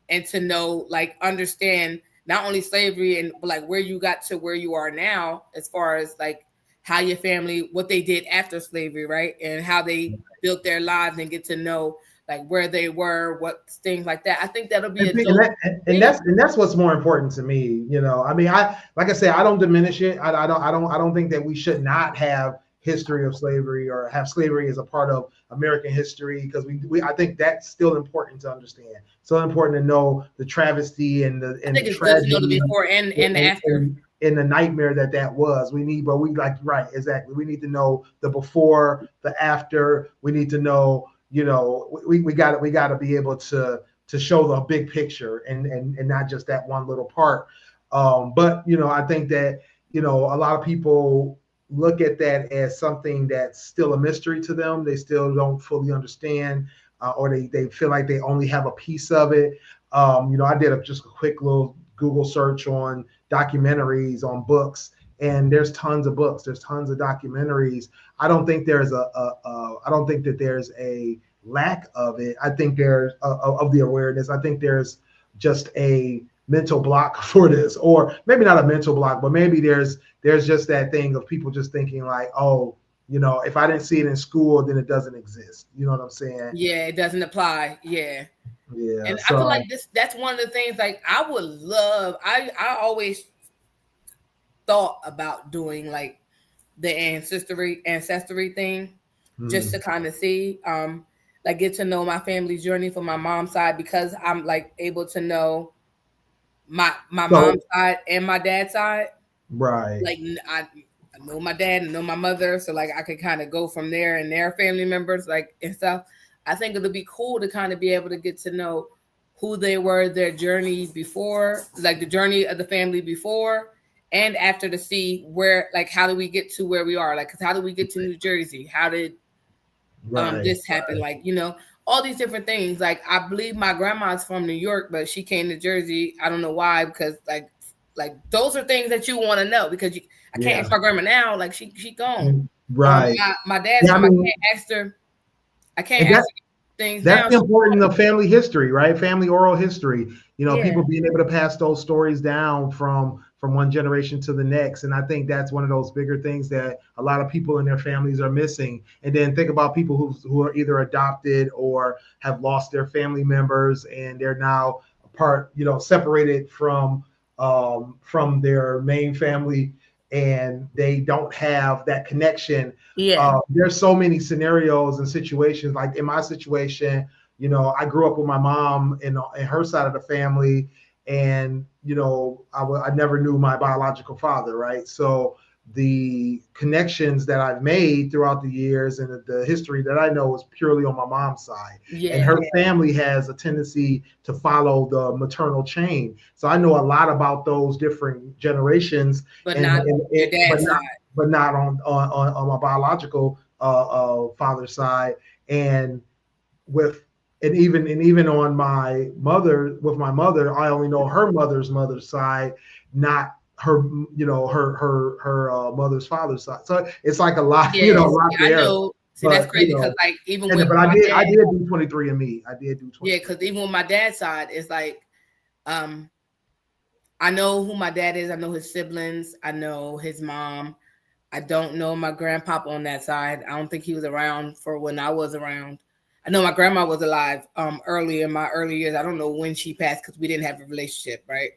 and to know, like, understand not only slavery but like where you got to where you are now, as far as like how your family, what they did after slavery, right? And how they built their lives and get to know like where they were, what things like that. I think that'll be and that's what's more important to me. You know, I mean, like I said, I don't diminish it. I don't think that we should not have history of slavery or have slavery as a part of American history, because I think that's still important to understand. So important to know the travesty and the tragedy, know the before and the after. And the nightmare that was. We need to know the before, the after. We need to know, you know, we got to be able to show the big picture and not just that one little part. But you know, I think that, you know, a lot of people look at that as something that's still a mystery to them. They still don't fully understand, or they feel like they only have a piece of it. You know, I did just a quick little Google search on documentaries on books, and there's tons of books, there's tons of documentaries. I don't think there's I don't think that there's a lack of it. I think there's of the awareness. I think there's just a mental block for this, or maybe not a mental block, but maybe there's just that thing of people just thinking like, oh, you know, if I didn't see it in school, then it doesn't exist. You know what I'm saying? Yeah, it doesn't apply. Yeah. Yeah. And so, I feel like that's one of the things, like I would love, I always thought about doing like the ancestry thing, just to kind of see, like get to know my family's journey from my mom's side, because I'm like able to know my mom's side and my dad's side. Right. Like I know my dad and know my mother, so like I could kind of go from there and their family members, like and stuff. I think it'll be cool to kind of be able to get to know who they were, their journey before, like the journey of the family before and after, to see where, like, how do we get to where we are? Like, cause how did we get to New Jersey? How did this happen? Like, you know, all these different things. Like, I believe my grandma's from New York, but she came to Jersey. I don't know why, because like those are things that you want to know, because I can't ask my grandma now. Like she gone. Right. My dad's I can't ask her. I can't ask things. That's important of family history, right? Family oral history. You know, people being able to pass those stories down from one generation to the next. And I think that's one of those bigger things that a lot of people in their families are missing. And then think about people who are either adopted or have lost their family members, and they're now apart, you know, separated from their main family, and they don't have that connection. There's so many scenarios and situations. Like in my situation, you know, I grew up with my mom and her side of the family, and you know, I never knew my biological father, right? So the connections that I've made throughout the years and the history that I know is purely on my mom's side. And her family has a tendency to follow the maternal chain. So I know a lot about those different generations, but not on my biological father's side. And even on my mother, with my mother, I only know her mother's side, not her, you know, her mother's father's side. So it's like a lot, you know, a lot there. I know. See, but, that's crazy, because like even with I did do 23andMe. I did do 23. Yeah, because even with my dad's side, it's like, I know who my dad is. I know his siblings. I know his mom. I don't know my grandpapa on that side. I don't think he was around for when I was around. I know my grandma was alive early in my early years. I don't know when she passed, because we didn't have a relationship, right?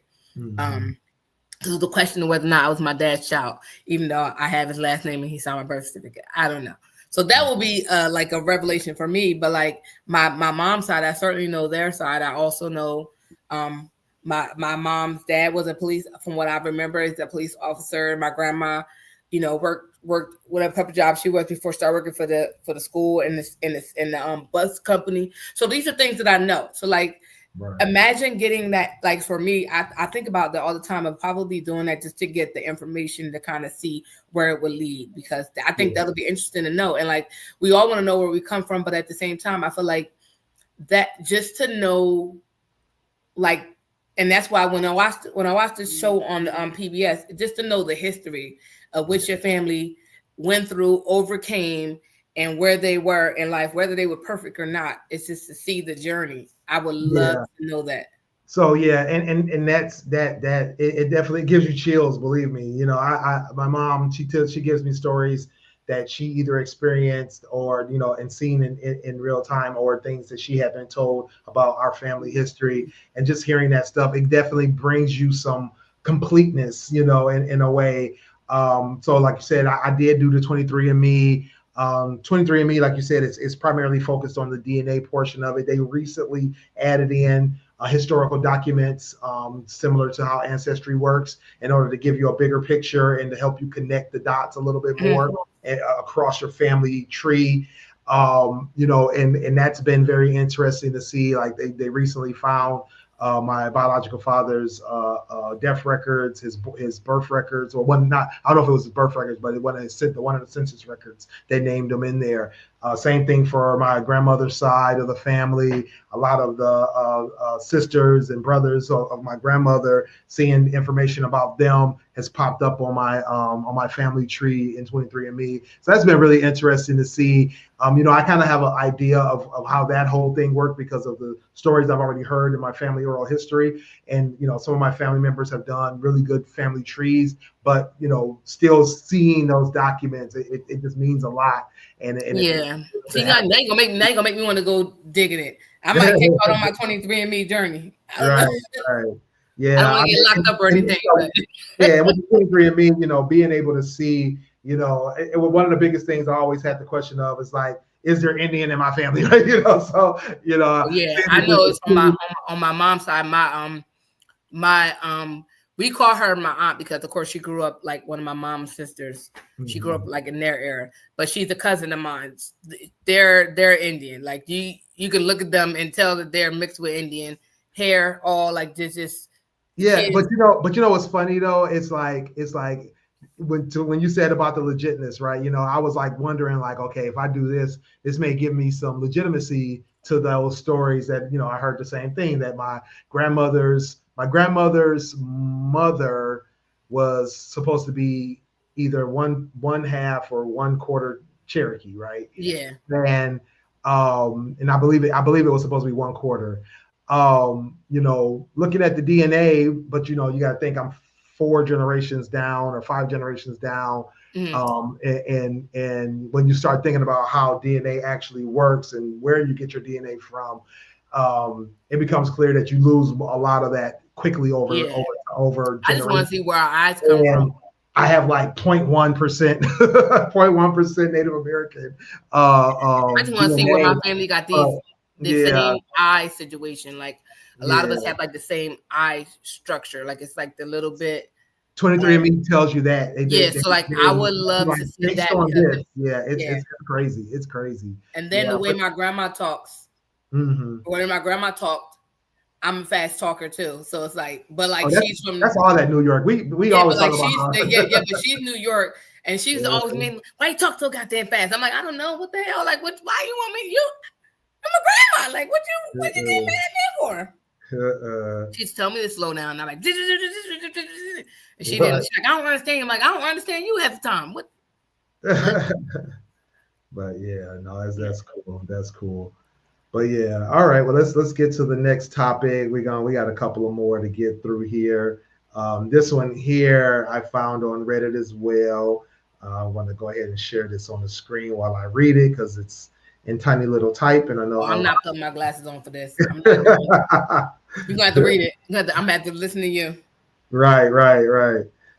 So the question of whether or not I was my dad's child, even though I have his last name and he signed my birth certificate, I don't know. So that will be like a revelation for me. But like my mom's side, I certainly know their side. I also know my mom's dad was a police, from what I remember, is a police officer. My grandma, you know, worked whatever type of job she worked before started working for the school and the bus company. So these are things that I know. So like, imagine getting that. Like for me, I think about that all the time. I'm probably doing that just to get the information to kind of see where it would lead, because I think that'll be interesting to know. And like, we all want to know where we come from, but at the same time, I feel like that just to know, like, and that's why when I watched the show on PBS, just to know the history of which your family went through, overcame, and where they were in life, whether they were perfect or not. It's just to see the journey. I would love to know that. So yeah, and that's that it definitely gives you chills, believe me. You know, my mom, she gives me stories that she either experienced or, you know, and seen in real time, or things that she had been told about our family history. And just hearing that stuff, it definitely brings you some completeness, you know, in a way. So like you said, I did do the 23andMe. 23andMe, like you said, it's primarily focused on the DNA portion of it. They recently added in historical documents, similar to how Ancestry works, in order to give you a bigger picture and to help you connect the dots a little bit more across your family tree. You know, and that's been very interesting to see. Like they recently found my biological father's death records, his birth records, or one, not, I don't know if it was his birth records, but one of the census records, they named him in there. Same thing for my grandmother's side of the family. A lot of the sisters and brothers of my grandmother, seeing information about them has popped up on my family tree in 23andMe. So that's been really interesting to see. You know, I kind of have an idea of how that whole thing worked because of the stories I've already heard in my family oral history. And, you know, some of my family members have done really good family trees, but, you know, still seeing those documents, it just means a lot. And yeah, see, now you gonna make me want to go digging it. I might get out on my 23andMe journey. Right. Yeah, I don't want to get locked up or anything. Yeah, with the 23andMe, you know, being able to see, you know, one of the biggest things I always had the question of is like, is there Indian in my family? Right? You know, so you know. Yeah, I know it's on my mom's side. We call her my aunt because, of course, she grew up like one of my mom's sisters. Mm-hmm. She grew up like in their era, but she's a cousin of mine. They're Indian. Like you can look at them and tell that they're mixed with Indian hair, all like this. Yeah, kids. but you know what's funny though? It's like when you said about the legitness, right? You know, I was like wondering, like, okay, if I do this may give me some legitimacy to those stories that, you know, I heard the same thing, that my grandmother's mother was supposed to be either one half or 1/4 Cherokee, right? Yeah. And I believe it was supposed to be 1/4. You know, looking at the DNA, but you know, you got to think I'm 4 generations down or 5 generations down. Mm-hmm. And when you start thinking about how DNA actually works and where you get your DNA from, it becomes clear that you lose a lot of that quickly over. I just want to see where our eyes come from. I have like 0.1%, 0.1% Native American. I just want to see where my family got the same eye situation. Like a lot of us have like the same eye structure. Like it's like the little bit. 23andMe tells you that. So like I would love to see that. It's crazy. It's crazy. And then the way my grandma talks. Mm-hmm. When my grandma talked, I'm a fast talker too. So it's like, but like she's from. That's all that New York. We always talk about. But she's New York, and she's always made. Why you talk so goddamn fast? I'm like, I don't know what the hell. Like, why you want me? I'm a grandma. Like, what you get mad at me for? She's telling me to slow down. And I'm like, and she didn't. She's like, I don't understand. I'm like, I don't understand you half the time. What? But yeah, no, that's cool. That's cool. But yeah, all right. Well, let's get to the next topic. We got a couple of more to get through here. This one here I found on Reddit as well. I want to go ahead and share this on the screen while I read it because it's in tiny little type, and I know I'm not putting my glasses on for this. You're gonna have to read it. I'm gonna have to listen to you. Right.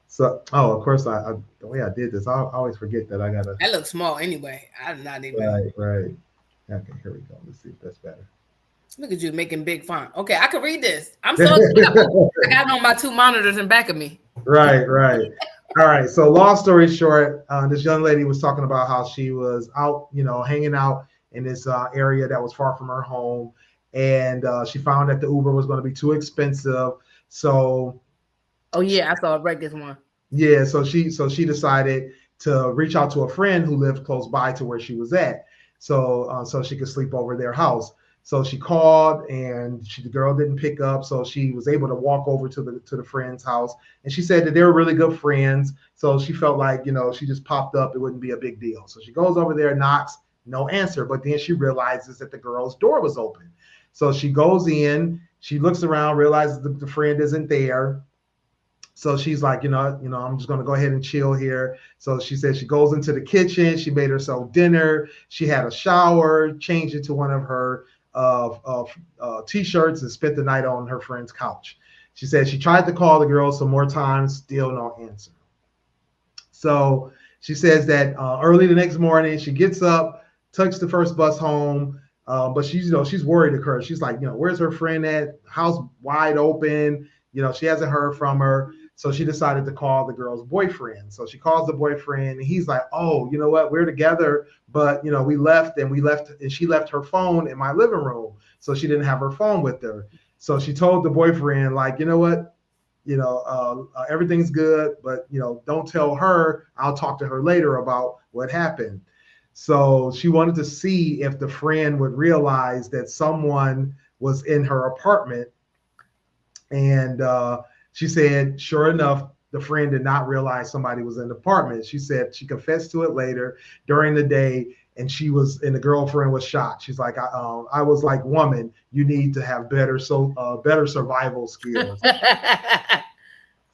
So, of course, the way I did this, I always forget that I gotta. That looks small anyway. I'm not even. Right. Okay, here we go. Let's see if that's better. Look at you making big font. Okay, I can read this. I'm so excited. I got it on my 2 monitors in back of me. Right. All right. So, long story short, this young lady was talking about how she was out, you know, hanging out in this area that was far from her home, and she found that the Uber was going to be too expensive. So, oh yeah, I saw read this one. Yeah, so she decided to reach out to a friend who lived close by to where she was at. So she could sleep over their house. So she called, and the girl didn't pick up. So she was able to walk over to the friend's house, and she said that they were really good friends. So she felt like, you know, she just popped up, it wouldn't be a big deal. So she goes over there, knocks, no answer. But then she realizes that the girl's door was open. So she goes in. She looks around, realizes the friend isn't there. So she's like, I'm just going to go ahead and chill here. So she said she goes into the kitchen. She made herself dinner. She had a shower, changed into one of her T-shirts and spent the night on her friend's couch. She said she tried to call the girl some more times, still no answer. So she says that early the next morning, she gets up, takes the first bus home, but she's worried of her. She's like, where's her friend at? House wide open. She hasn't heard from her. So she decided to call the girl's boyfriend. So she calls the boyfriend, and he's like, oh, you know what? We're together, but, we left, and she left her phone in my living room. So she didn't have her phone with her. So she told the boyfriend, like, you know what? Everything's good, but, don't tell her. I'll talk to her later about what happened. So she wanted to see if the friend would realize that someone was in her apartment. And she said, sure enough, the friend did not realize somebody was in the apartment. She said she confessed to it later during the day, and the girlfriend was shocked. She's like, I was like, woman, you need to have better survival skills.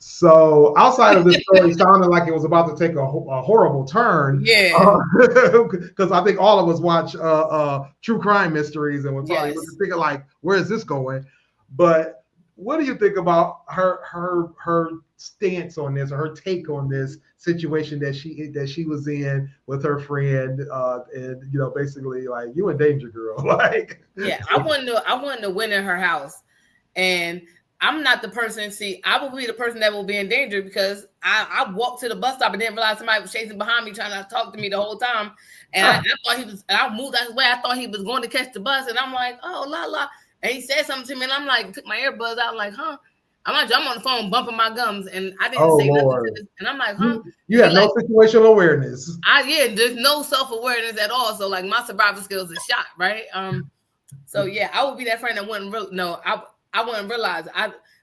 So outside of this story sounded like it was about to take a horrible turn. Yeah. Because I think all of us watch true crime mysteries, and we're probably thinking like, where is this going? But what do you think about her stance on this, or her take on this situation that she was in with her friend, and basically like, you in danger, girl. Like, yeah, I wanted to win in her house, and I'm not the person. See, I will be the person that will be in danger because I walked to the bus stop and didn't realize somebody was chasing behind me, trying to talk to me the whole time, and I thought he was. And I moved out of his way. I thought he was going to catch the bus, and I'm like, oh la la. And he said something to me, and I'm like, took my earbuds out, like, huh? I'm on the phone bumping my gums, and I didn't say nothing to this. And I'm like, huh? You have no situational awareness. There's no self-awareness at all. So like my survival skills are shot, right? So yeah, I would be that friend that wouldn't I wouldn't realize.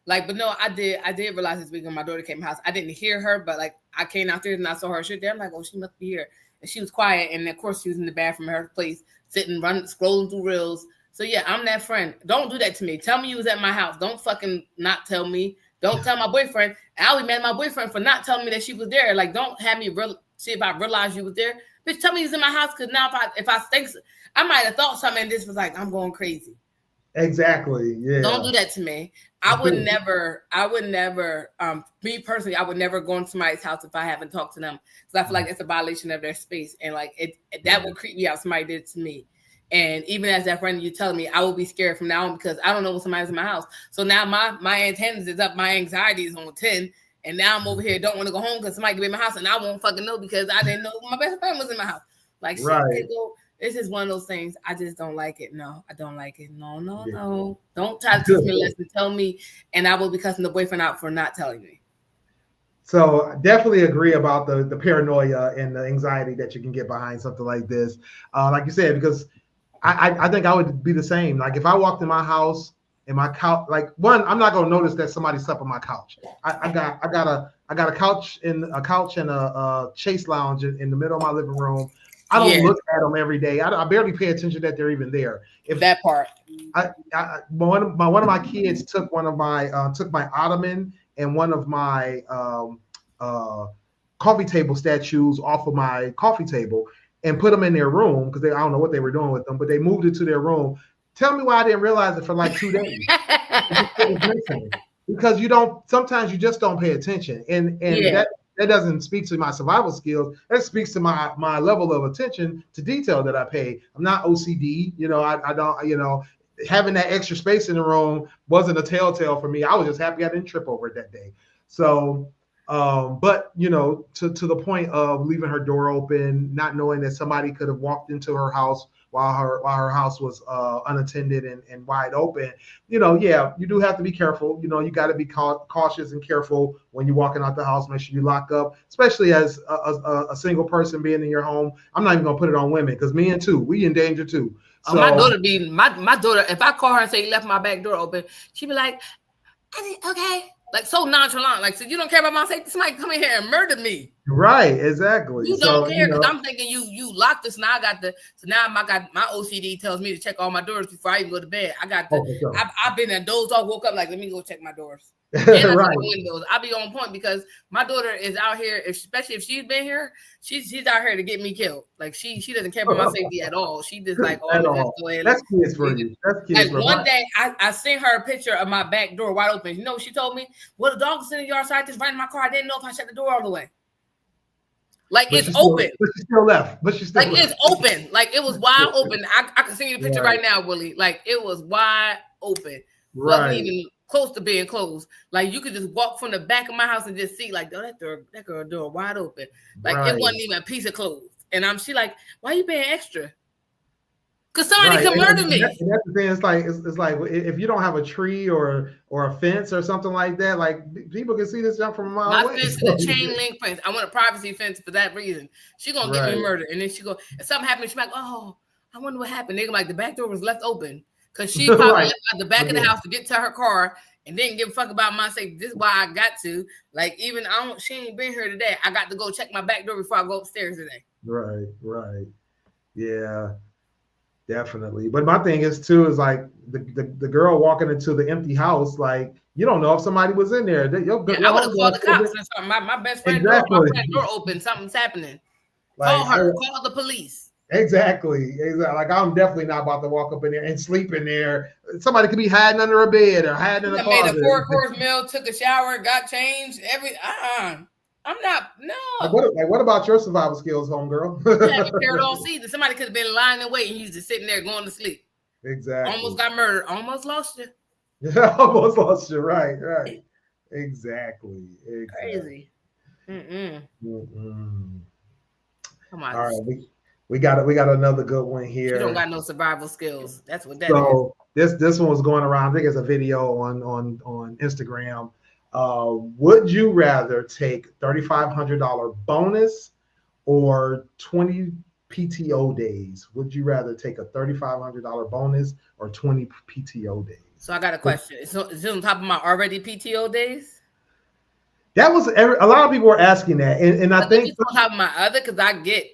But no, I did realize this week when my daughter came to the house. I didn't hear her, but like I came out there and I saw her shit there. I'm like, oh, she must be here. And she was quiet, and of course she was in the bathroom at her place, sitting, scrolling through reels. So yeah, I'm that friend. Don't do that to me. Tell me you was at my house. Don't fucking not tell me. Don't tell my boyfriend. I'll be mad at my boyfriend for not telling me that she was there. Like, don't have me see if I realized you was there. Bitch, tell me you was in my house, because now if I think I might have thought something and this was like, I'm going crazy. Exactly. Yeah. Don't do that to me. I would never, me personally, I would never go into somebody's house if I haven't talked to them, because I feel like it's a violation of their space, and like that would creep me out. Somebody did it to me. And even as that friend, you telling me, I will be scared from now on, because I don't know when somebody's in my house. So now my antennas is up, my anxiety is on 10, and now I'm over here, don't want to go home because somebody could be in my house, and I won't fucking know because I didn't know my best friend was in my house. Like, right. This is one of those things. I just don't like it. No, I don't like it. No. Don't try to teach me a lesson. Tell me, and I will be cussing the boyfriend out for not telling me. So definitely agree about the paranoia and the anxiety that you can get behind something like this. Like you said, because I think I would be the same. Like if I walked in my house and my couch, like I'm not gonna notice that somebody slept on my couch. I got a couch and a chase lounge in the middle of my living room. I don't look at them every day. I barely pay attention that they're even there. If that part, one of my kids took my ottoman and one of my coffee table statues off of my coffee table and put them in their room, because I don't know what they were doing with them, but they moved it to their room. Tell me why I didn't realize it for like 2 days. Because sometimes you just don't pay attention. And that doesn't speak to my survival skills. That speaks to my level of attention to detail that I pay. I'm not OCD, I don't, having that extra space in the room wasn't a telltale for me. I was just happy I didn't trip over it that day. So, but to the point of leaving her door open, not knowing that somebody could have walked into her house while her house was unattended and wide open, you do have to be careful. You got to be cautious and careful when you're walking out the house. Make sure you lock up, especially as a single person being in your home. I'm not even gonna put it on women, because me and too, we in danger too. So, my daughter, if I call her and say you left my back door open, she'd be like, okay. Like so nonchalant, like, so you don't care about my safety? Somebody come in here and murder me. Right, exactly. You don't care because I'm thinking you locked this. Now I got my OCD tells me to check all my doors before I even go to bed. I got I've been at dozed off, woke up like, let me go check my doors. And I check my windows. I'll be on point because my daughter is out here, especially if she's been here, she's out here to get me killed. Like she doesn't care about my safety at all. She just like, oh, just go ahead. That's kids for you. That's kids. Like one day I sent her a picture of my back door wide open. You know what she told me? Well, the dog was in the yard, so I just ran in my car. I didn't know if I shut the door all the way. Like it's open. But she still left. It's open. Like it was wide open. I can send you the picture right now, Willie. Like it was wide open. Right. Wasn't even close to being closed. Like you could just walk from the back of my house and just see, like, oh, that girl door wide open. Like it wasn't even a piece of clothes. And she like, why are you being extra? Because somebody can murder me. That's the thing. It's like if you don't have a tree or a fence or something like that, like people can see this jump from a mile away. My fence is a chain link fence. I want a privacy fence for that reason. She gonna get me murdered, and then if something happens, she's like, oh, I wonder what happened. They're like, the back door was left open because she probably left out the back of the house to get to her car and didn't give a fuck about my safety. This is why I got to she ain't been here today. I got to go check my back door before I go upstairs today. Right. Yeah. Definitely. But my thing is too, is like the girl walking into the empty house, like you don't know if somebody was in there. I would have called the cops or something. My best friend door open, something's happening. Call her, call the police. Exactly. Like I'm definitely not about to walk up in there and sleep in there. Somebody could be hiding under a bed or hiding in a closet. Made a 4-course meal, took a shower, got changed. I'm not. No. What about your survival skills, homegirl? Yeah, prepared all season. Somebody could have been lying in wait and you just sitting there going to sleep. Exactly. Almost got murdered. Almost lost you. Almost lost you. Right. Exactly. Crazy. Mm-mm. Come on. All right, we got another good one here. You don't got no survival skills. That's what that is. This one was going around. I think it's a video on Instagram. Would you rather take $3,500 bonus or 20 PTO days? Would you rather take a $3,500 bonus or 20 PTO days? So I got a question. Is it on top of my already PTO days? That was a lot of people were asking that, and I think it's on top of my other because I get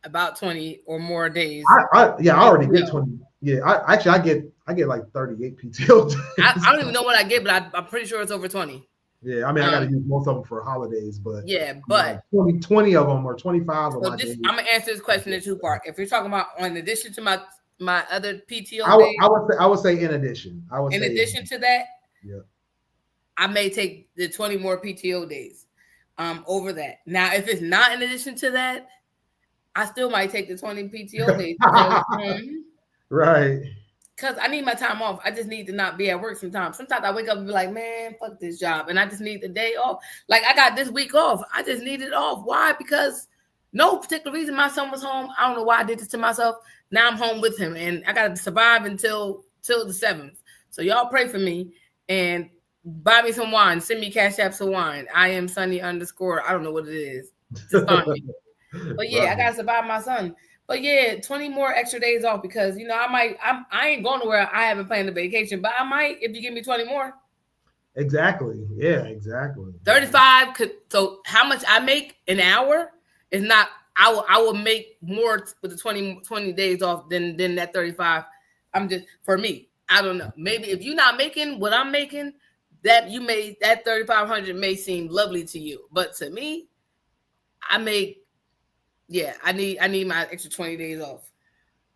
about 20 or more days. I already get 20. Yeah, I get like 38 PTO days. I don't even know what I get, but I'm pretty sure it's over 20. Yeah, I mean, I got to use most of them for holidays, but but 20 of them or 25 of them. I'm gonna answer this question in two parts. If you're talking about in addition to my other PTO, I would say in addition. In addition to that, yeah, I may take the 20 more PTO days over that. Now, if it's not in addition to that, I still might take the 20 PTO days. Right. Because I need my time off. I just need to not be at work sometimes. Sometimes I wake up and be like, man, fuck this job. And I just need the day off. Like I got this week off. I just need it off. Why? Because no particular reason. My son was home. I don't know why I did this to myself. Now I'm home with him. And I got to survive until the 7th. So y'all pray for me. And buy me some wine. Send me Cash App some wine. I am Sunny _ I don't know what it is. But yeah, I got to survive my son. But yeah, 20 more extra days off because, I ain't going nowhere. I haven't planned a vacation, but I might if you give me 20 more. Exactly. Yeah, exactly. 35 so how much I make an hour is not, I will make more with the 20 days off than that 35. I'm just, for me, I don't know. Maybe if you're not making what I'm making, that 3,500 may seem lovely to you. But to me, I need my extra 20 days off.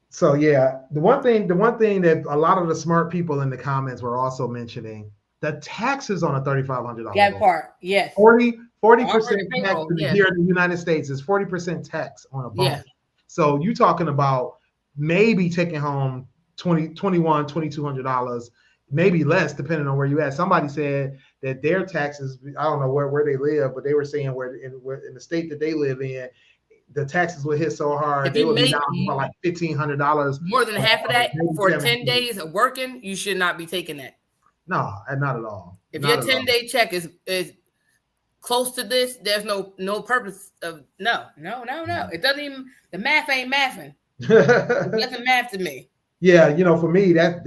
So yeah, the one thing that a lot of the smart people in the comments were also mentioning, the taxes on a $3,500. That part, yes. 40% tax here in the United States is 40% tax on a bonus. Yeah. So you talking about maybe taking home $2,200, maybe less depending on where you at. Somebody said that their taxes, I don't know where they live, but they were saying where in the state that they live in, the taxes would hit so hard, they would be down to like $1,500. More than half of that for 10 days of working, you should not be taking that. No, not at all. If your 10-day check is close to this, there's no purpose of no. It doesn't even, the math ain't mathing. It doesn't math to me. Yeah, you know, for me, that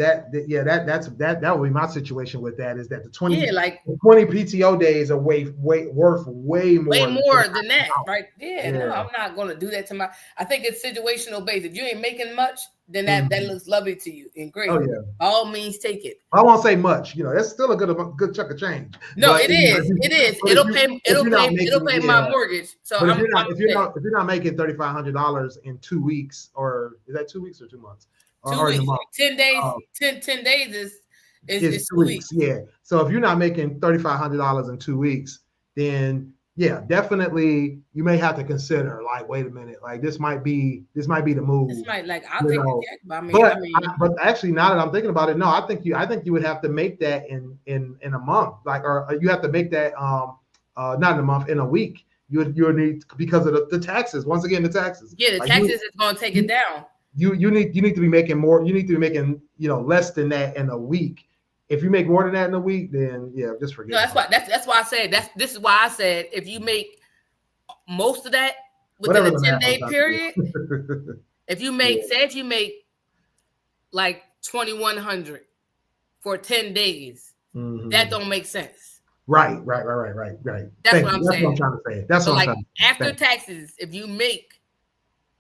would be my situation with that, is that the 20 PTO days are worth way more than that, right? Yeah, no, I'm not gonna do that to my. I think it's situational based. If you ain't making much, then that looks lovely to you and great. Oh yeah, by all means, take it. I won't say much. You know, that's still a good chunk of change. No, but, it is. It'll pay my mortgage. So if you're not making $3,500 in 2 weeks, or is that 2 weeks or 2 months? 2 weeks. 10 days. 10 days is 2 weeks. Yeah. So if you're not making $3,500 in 2 weeks, then yeah, definitely you may have to consider, like, wait a minute, like this might be the move. This might, like, I'll take the check. But actually, now that I'm thinking about it, no, I think you would have to make that in a month, like, or you have to make that not in a month, in a week. You would need, because of the taxes. Once again, the taxes. Yeah, the taxes is going to take it down. You need to be making more. You need to be making, you know, less than that in a week. If you make more than that in a week, then yeah, just forget. No, that's why I said this is why I said if you make most of that within a 10-day period, if you make if you make like 2,100 for 10 days, that don't make sense. Right. That's what I'm saying. That's what I'm trying to say. That's what I'm trying to say. After taxes, if you make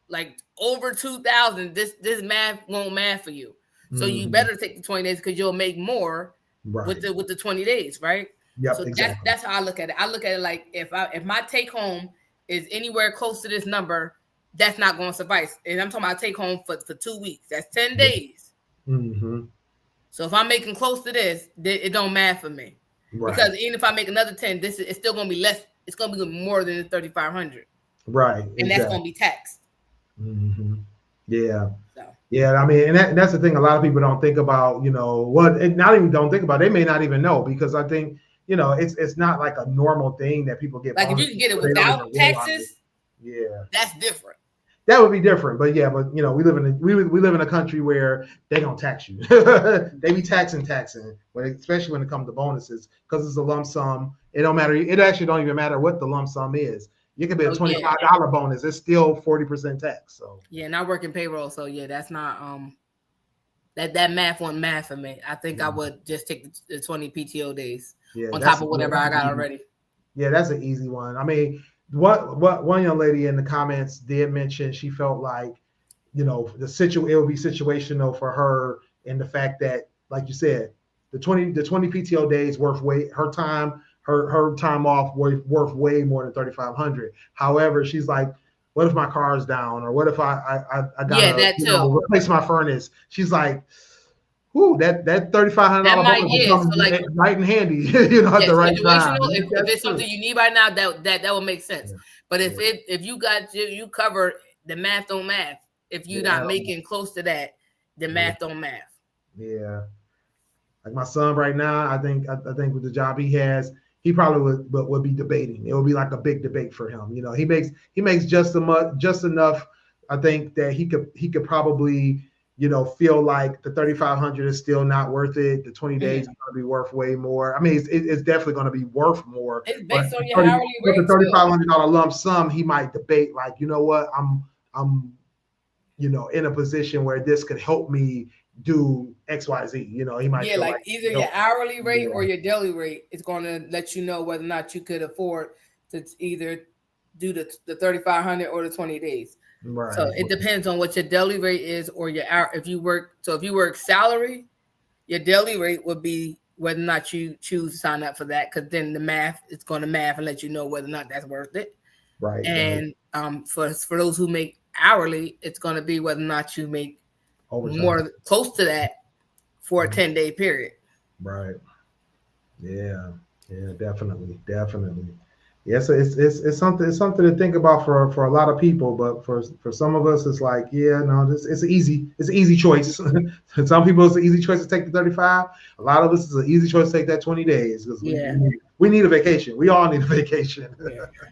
like over 2,000, this math won't math for you. So you better take the 20 days, because you'll make more with the 20 days, right? Yeah. So exactly. that's how I look at it. I look at it like if my take home is anywhere close to this number, that's not going to suffice. And I'm talking about take home for 2 weeks. That's 10 days. So if I'm making close to this, it don't math for me. Right. Because even if I make another 10, it's still going to be less. It's going to be more than the 3,500. Right. And that's going to be taxed. Yeah. Yeah, I mean, and that's the thing. A lot of people don't think about, you know, not even don't think about. They may not even know, because I think, you know, it's not like a normal thing that people get. Like if you can get it without taxes, that's different. That would be different, but you know, we live in a country where they don't tax you. They be taxing, especially when it comes to bonuses, because it's a lump sum. It don't matter. It actually don't even matter what the lump sum is. You could be a $25 bonus. It's still 40% tax. So yeah, and I work in payroll, so yeah, that's not that math won't math for me. I think I would just take the 20 PTO days on top of whatever I got already. Yeah, that's an easy one. I mean, what one young lady in the comments did mention, she felt like, you know, it would be situational for her, in the fact that, like you said, the 20 PTO days worth her time. Her time off worth way more than 3,500. However, she's like, what if my car's down, or what if I gotta replace my furnace? She's like, "Ooh, that $3,500 bonus comes right in handy, you know, at the right time." If it's something you need right now, that will make sense. Yeah. But if you cover, the math don't math. If you're not making close to that, the math don't math. Yeah, like my son right now, I think with the job he has, he probably would be debating. It would be like a big debate for him. You know, he makes just enough. I think that he could probably, you know, feel like the 3,500 is still not worth it. The 20 days is going to be worth way more. I mean, it's definitely going to be worth more. It's based on your hourly rate. With the $3,500 lump sum, he might debate, like, you know what, I'm, you know, in a position where this could help me do XYZ. You know, he might like either your hourly rate or your daily rate is going to let you know whether or not you could afford to either do the 3,500 or the 20 days. Right. So it depends on what your daily rate is, or your hour. If you work salary, your daily rate would be whether or not you choose to sign up for that, because then the math is going to math and let you know whether or not that's worth it. Right. And for those who make hourly, it's going to be whether or not you make more close to that for a 10-day period. Right. Yeah. Definitely. Yeah, so it's something to think about for a lot of people, but for some of us, it's like, it's an easy choice. For some people, it's an easy choice to take the 35. A lot of us, it's an easy choice to take that 20 days, because we need a vacation. We all need a vacation.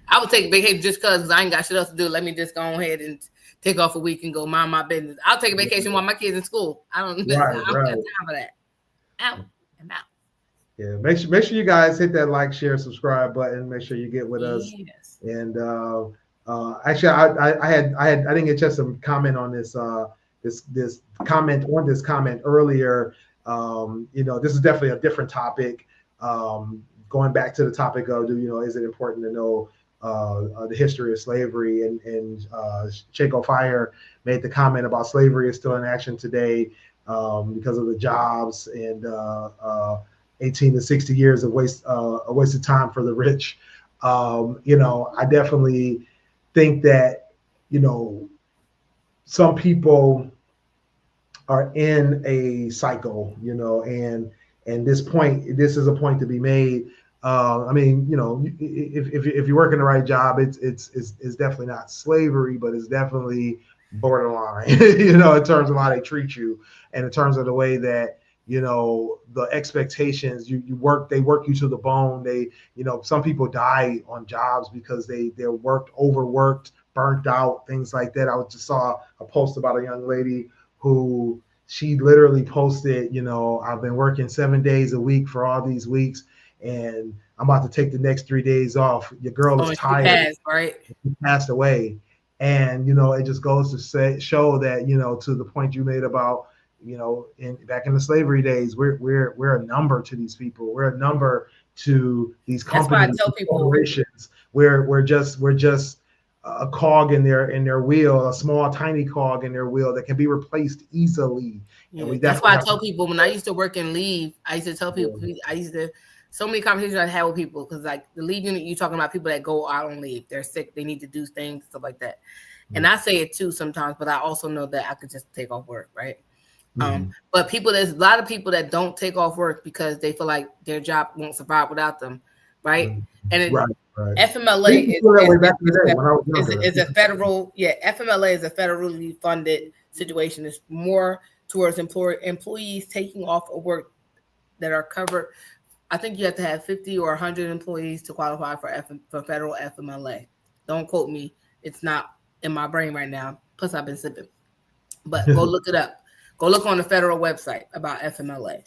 I would take a vacation just because I ain't got shit else to do. Let me just go ahead and take off a week and go mind my business. I'll take a vacation while my kids in school. I don't have time for that. Out. Yeah, make sure you guys hit that like, share, subscribe button. Make sure you get with us. Yes. And actually, I didn't get just some comment on this. this comment earlier. This is definitely a different topic. Going back to the topic of, is it important to know the history of slavery? And Chico Fire made the comment about slavery is still in action today because of the jobs and 18 to 60 years of a waste of time for the rich. I definitely think that, some people are in a cycle, and this is a point to be made. If you work in the right job, it's definitely not slavery, but it's definitely borderline, in terms of how they treat you and in terms of the way that, the expectations they work you to the bone. They, some people die on jobs because they're overworked, burnt out, things like that. I just saw a post about a young lady who she literally posted, I've been working 7 days a week for all these weeks, and I'm about to take the next 3 days off. Your girl is tired. She passed away. And, it just goes to show that, to the point you made about, back in the slavery days, we're a number to these people. We're a number to these companies, corporations. We're just a cog in their wheel, a small, tiny cog in their wheel that can be replaced easily. Yeah, and that's why I tell people when I used to work in leave, I used to tell people, so many conversations I had with people, because like the leave unit, you're talking about people that go out on leave. They're sick, they need to do things, stuff like that. Mm-hmm. And I say it too sometimes, but I also know that I could just take off work, right? Mm-hmm. But there's a lot of people that don't take off work because they feel like their job won't survive without them, right? Mm-hmm. And right. FMLA is a federal, FMLA is a federally funded situation. It's more towards employees taking off of work that are covered. I think you have to have 50 or 100 employees to qualify for federal FMLA. Don't quote me. It's not in my brain right now. Plus, I've been sipping. But go look it up. Go look on the federal website about FMLA.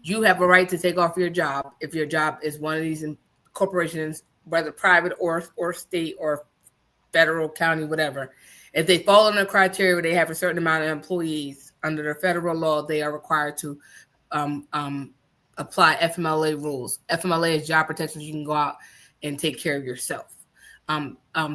You have a right to take off your job if your job is one of these corporations, whether private or state or federal, county, whatever. If they fall under the criteria where they have a certain amount of employees under the federal law, they are required to apply FMLA rules. FMLA is job protection. You can go out and take care of yourself.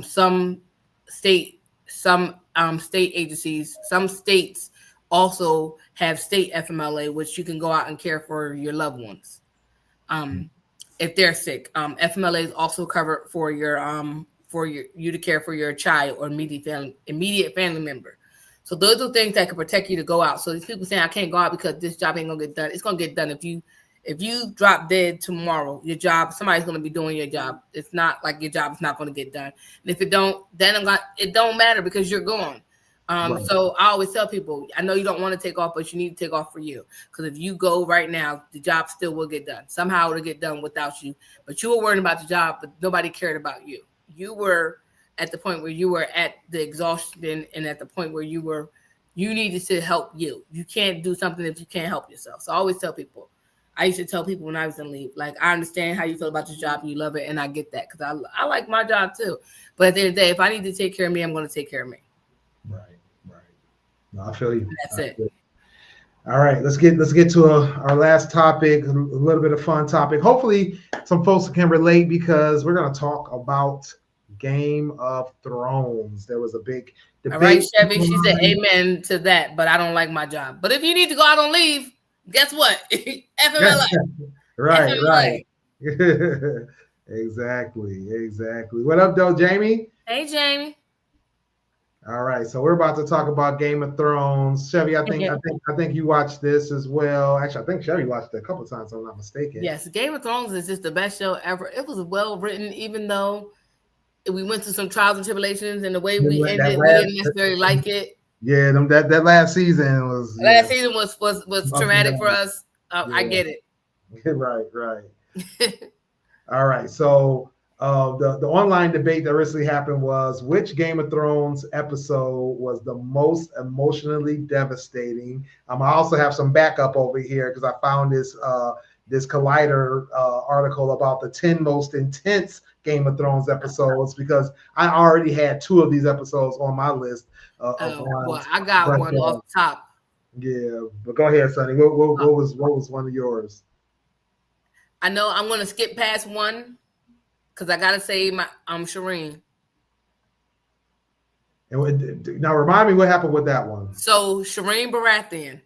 Some state agencies, some states also have state FMLA, which you can go out and care for your loved ones if they're sick. FMLA is also covered for you to care for your child or immediate family member. So those are things that can protect you to go out. So these people saying I can't go out because this job ain't gonna get done. It's gonna get done. If you drop dead tomorrow, your job, somebody's gonna be doing your job. It's not like your job is not gonna get done. And if it don't, then it don't matter because you're gone. Right. So I always tell people, I know you don't want to take off, but you need to take off for you. Because if you go right now, the job still will get done. Somehow it'll get done without you. But you were worried about the job, but nobody cared about you. You were at the point where you were at the exhaustion and at the point where you needed to help you. You can't do something if you can't help yourself. So I always tell people, I used to tell people when I was in leave, like, I understand how you feel about your job and you love it, and I get that because I like my job too. But at the end of the day, if I need to take care of me, I'm going to take care of me. Right. No, I feel you. That's it. All right, let's get to our last topic, a little bit of fun topic. Hopefully, some folks can relate because we're going to talk about Game of Thrones. There was a big debate. All right, Chevy, she said amen to that, but I don't like my job. But if you need to go out on leave, guess what? FMLA. Right. Exactly. What up, though, Jamie? Hey, Jamie. All right, so we're about to talk about Game of Thrones. Chevy, I think you watched this as well. Actually, I think Chevy watched it a couple of times, if I'm not mistaken. Yes, Game of Thrones is just the best show ever. It was well written, even though we went through some trials and tribulations, and the way we ended, we didn't necessarily like it. Yeah, that last season was. Season was traumatic for us. I get it. Right. All right, so. The online debate that recently happened was which Game of Thrones episode was the most emotionally devastating. I also have some backup over here because I found this Collider article about the 10 most intense Game of Thrones episodes because I already had 2 of these episodes on my list of ones. Well, I got one off the top. Yeah, but go ahead, Sonny. What was one of yours? I know I'm gonna skip past one because I gotta say my Shireen. And now remind me what happened with that one. So Shireen Baratheon.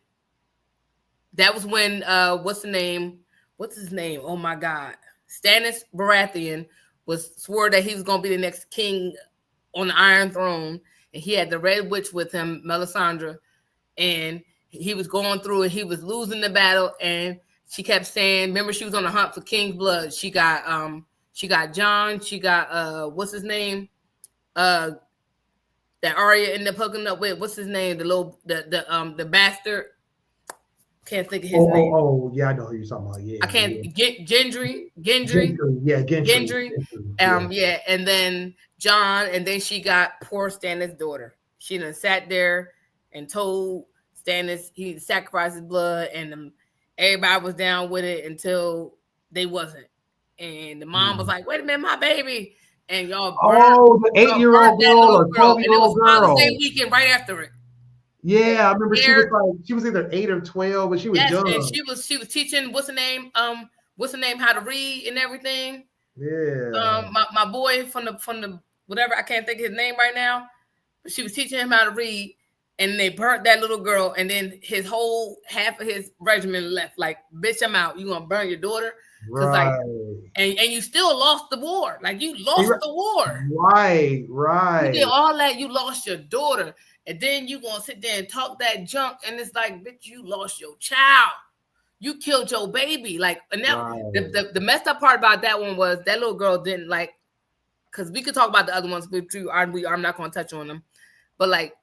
That was when what's his name? Oh my God. Stannis Baratheon swore that he was gonna be the next king on the Iron Throne, and he had the Red Witch with him, Melisandre, and he was going through and he was losing the battle, and she kept saying, remember, she was on the hunt for King's blood. She got John, she got what's his name? That Arya ended up hooking up with. What's his name? The bastard. Can't think of his name. Oh, yeah, I know who you're talking about. Yeah, I can't get Gendry. Yeah, Gendry. Yeah, and then John, and then she got poor Stannis' daughter. She done sat there and told Stannis he sacrificed his blood, and everybody was down with it until they wasn't. And the mom was like, "Wait a minute, my baby!" And y'all, the 8-year-old girl or 12-year-old girl. Same weekend, right after it. Yeah, I remember she was either 8 or 12, but she was young. And she was teaching what's the name how to read and everything. Yeah. My boy from the whatever, I can't think of his name right now, but she was teaching him how to read, and they burnt that little girl, and then his whole half of his regiment left. Like, bitch, I'm out. You gonna burn your daughter? Right. Like, and you still lost the war. Like, you lost the war. Right. You did all that. You lost your daughter. And then you gonna sit there and talk that junk, and it's like, bitch, you lost your child. You killed your baby. Like, and that the messed up part about that one was that little girl didn't like, because we could talk about the other ones, but I'm not gonna touch on them. But like,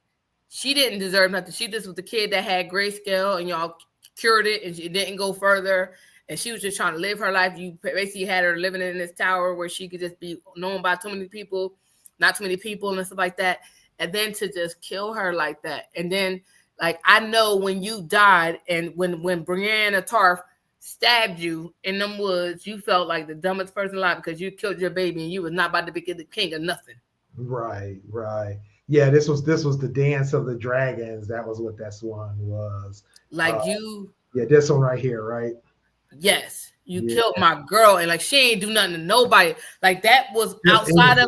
she didn't deserve nothing. She just was the kid that had grayscale, and y'all cured it, and she didn't go further. And she was just trying to live her life. You basically had her living in this tower where she could just be known by too many people, not too many people, and stuff like that. And then to just kill her like that. And then, like, I know when you died and when Brienne of Tarth stabbed you in them woods, you felt like the dumbest person alive because you killed your baby and you was not about to be the king of nothing. Right. Yeah, this was the Dance of the Dragons. That was what that one was. Like Yeah, this one right here, right? Yes. You killed my girl, and like she ain't do nothing to nobody. Like that was outside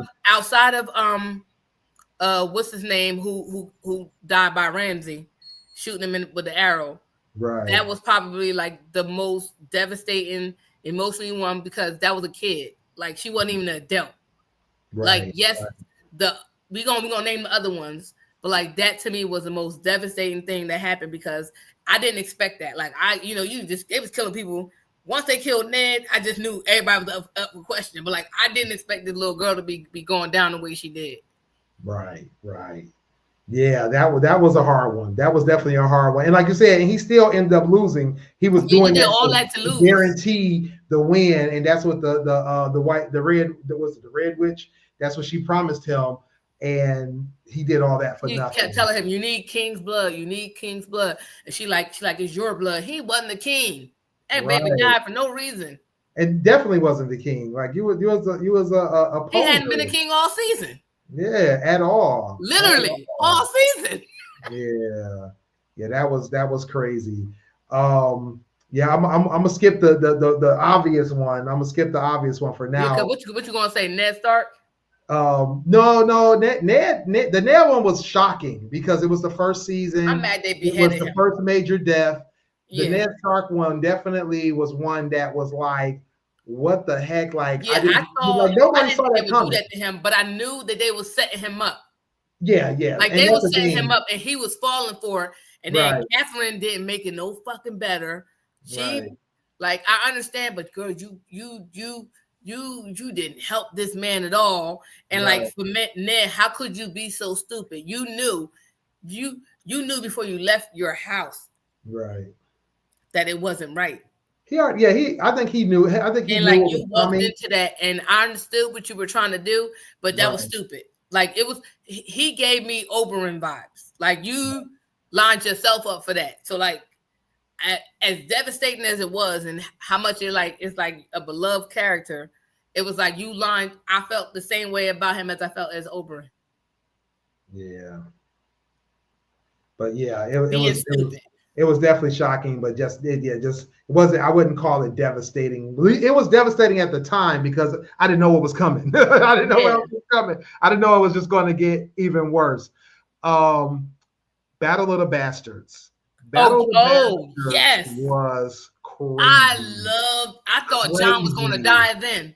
of what's his name who died by Ramsay, shooting him with the arrow. Right. That was probably like the most devastating emotionally one because that was a kid. Like she wasn't even an adult. Right. Like yes, we gonna name the other ones, but like that to me was the most devastating thing that happened because I didn't expect that. Like it was killing people. Once they killed Ned, I just knew everybody was up for question. But like I didn't expect this little girl to be going down the way she did. Right. Yeah, that was a hard one. That was definitely a hard one. And like you said, and he still ended up losing. He was doing that all that to lose, guarantee the win, and that's what the Red Witch. That's what she promised him, and he did all that for nothing. She kept telling him, "You need King's blood. You need King's blood." And she like, "It's your blood." He wasn't the king. That baby died for no reason. It definitely wasn't the king. Like you was a. He hadn't been a king all season. Yeah, at all. Literally all season. Yeah, that was crazy. Yeah, I'm gonna skip the obvious one. I'm gonna skip the obvious one for now. Yeah, what you gonna say, Ned Stark? No, Ned. The Ned one was shocking because it was the first season. I'm mad they beheaded him. It was the first major death. The Ned Stark one definitely was one that was like, what the heck? Like, yeah, nobody saw that coming. Do that to him, but I knew that they were setting him up. Yeah. Like they were setting him up, and he was falling for it. And then Catherine didn't make it no fucking better. She, like, I understand, but girl, you didn't help this man at all. And like for Ned, how could you be so stupid? You knew before you left your house, that it wasn't right. I think he knew. I think he knew. Like you walked into that, and I understood what you were trying to do, but that was stupid. Like it was. He gave me Oberyn vibes. Like you lined yourself up for that. So like, as devastating as it was, and how much it's like a beloved character, it was like you lined. I felt the same way about him as I felt as Oberyn. Yeah. But yeah, it was definitely shocking, but it wasn't. I wouldn't call it devastating. It was devastating at the time because I didn't know what was coming. I didn't know what was coming. I didn't know it was just going to get even worse. Battle of the Bastards. Battle of the Bastards yes, was crazy. I thought Jon was going to die then.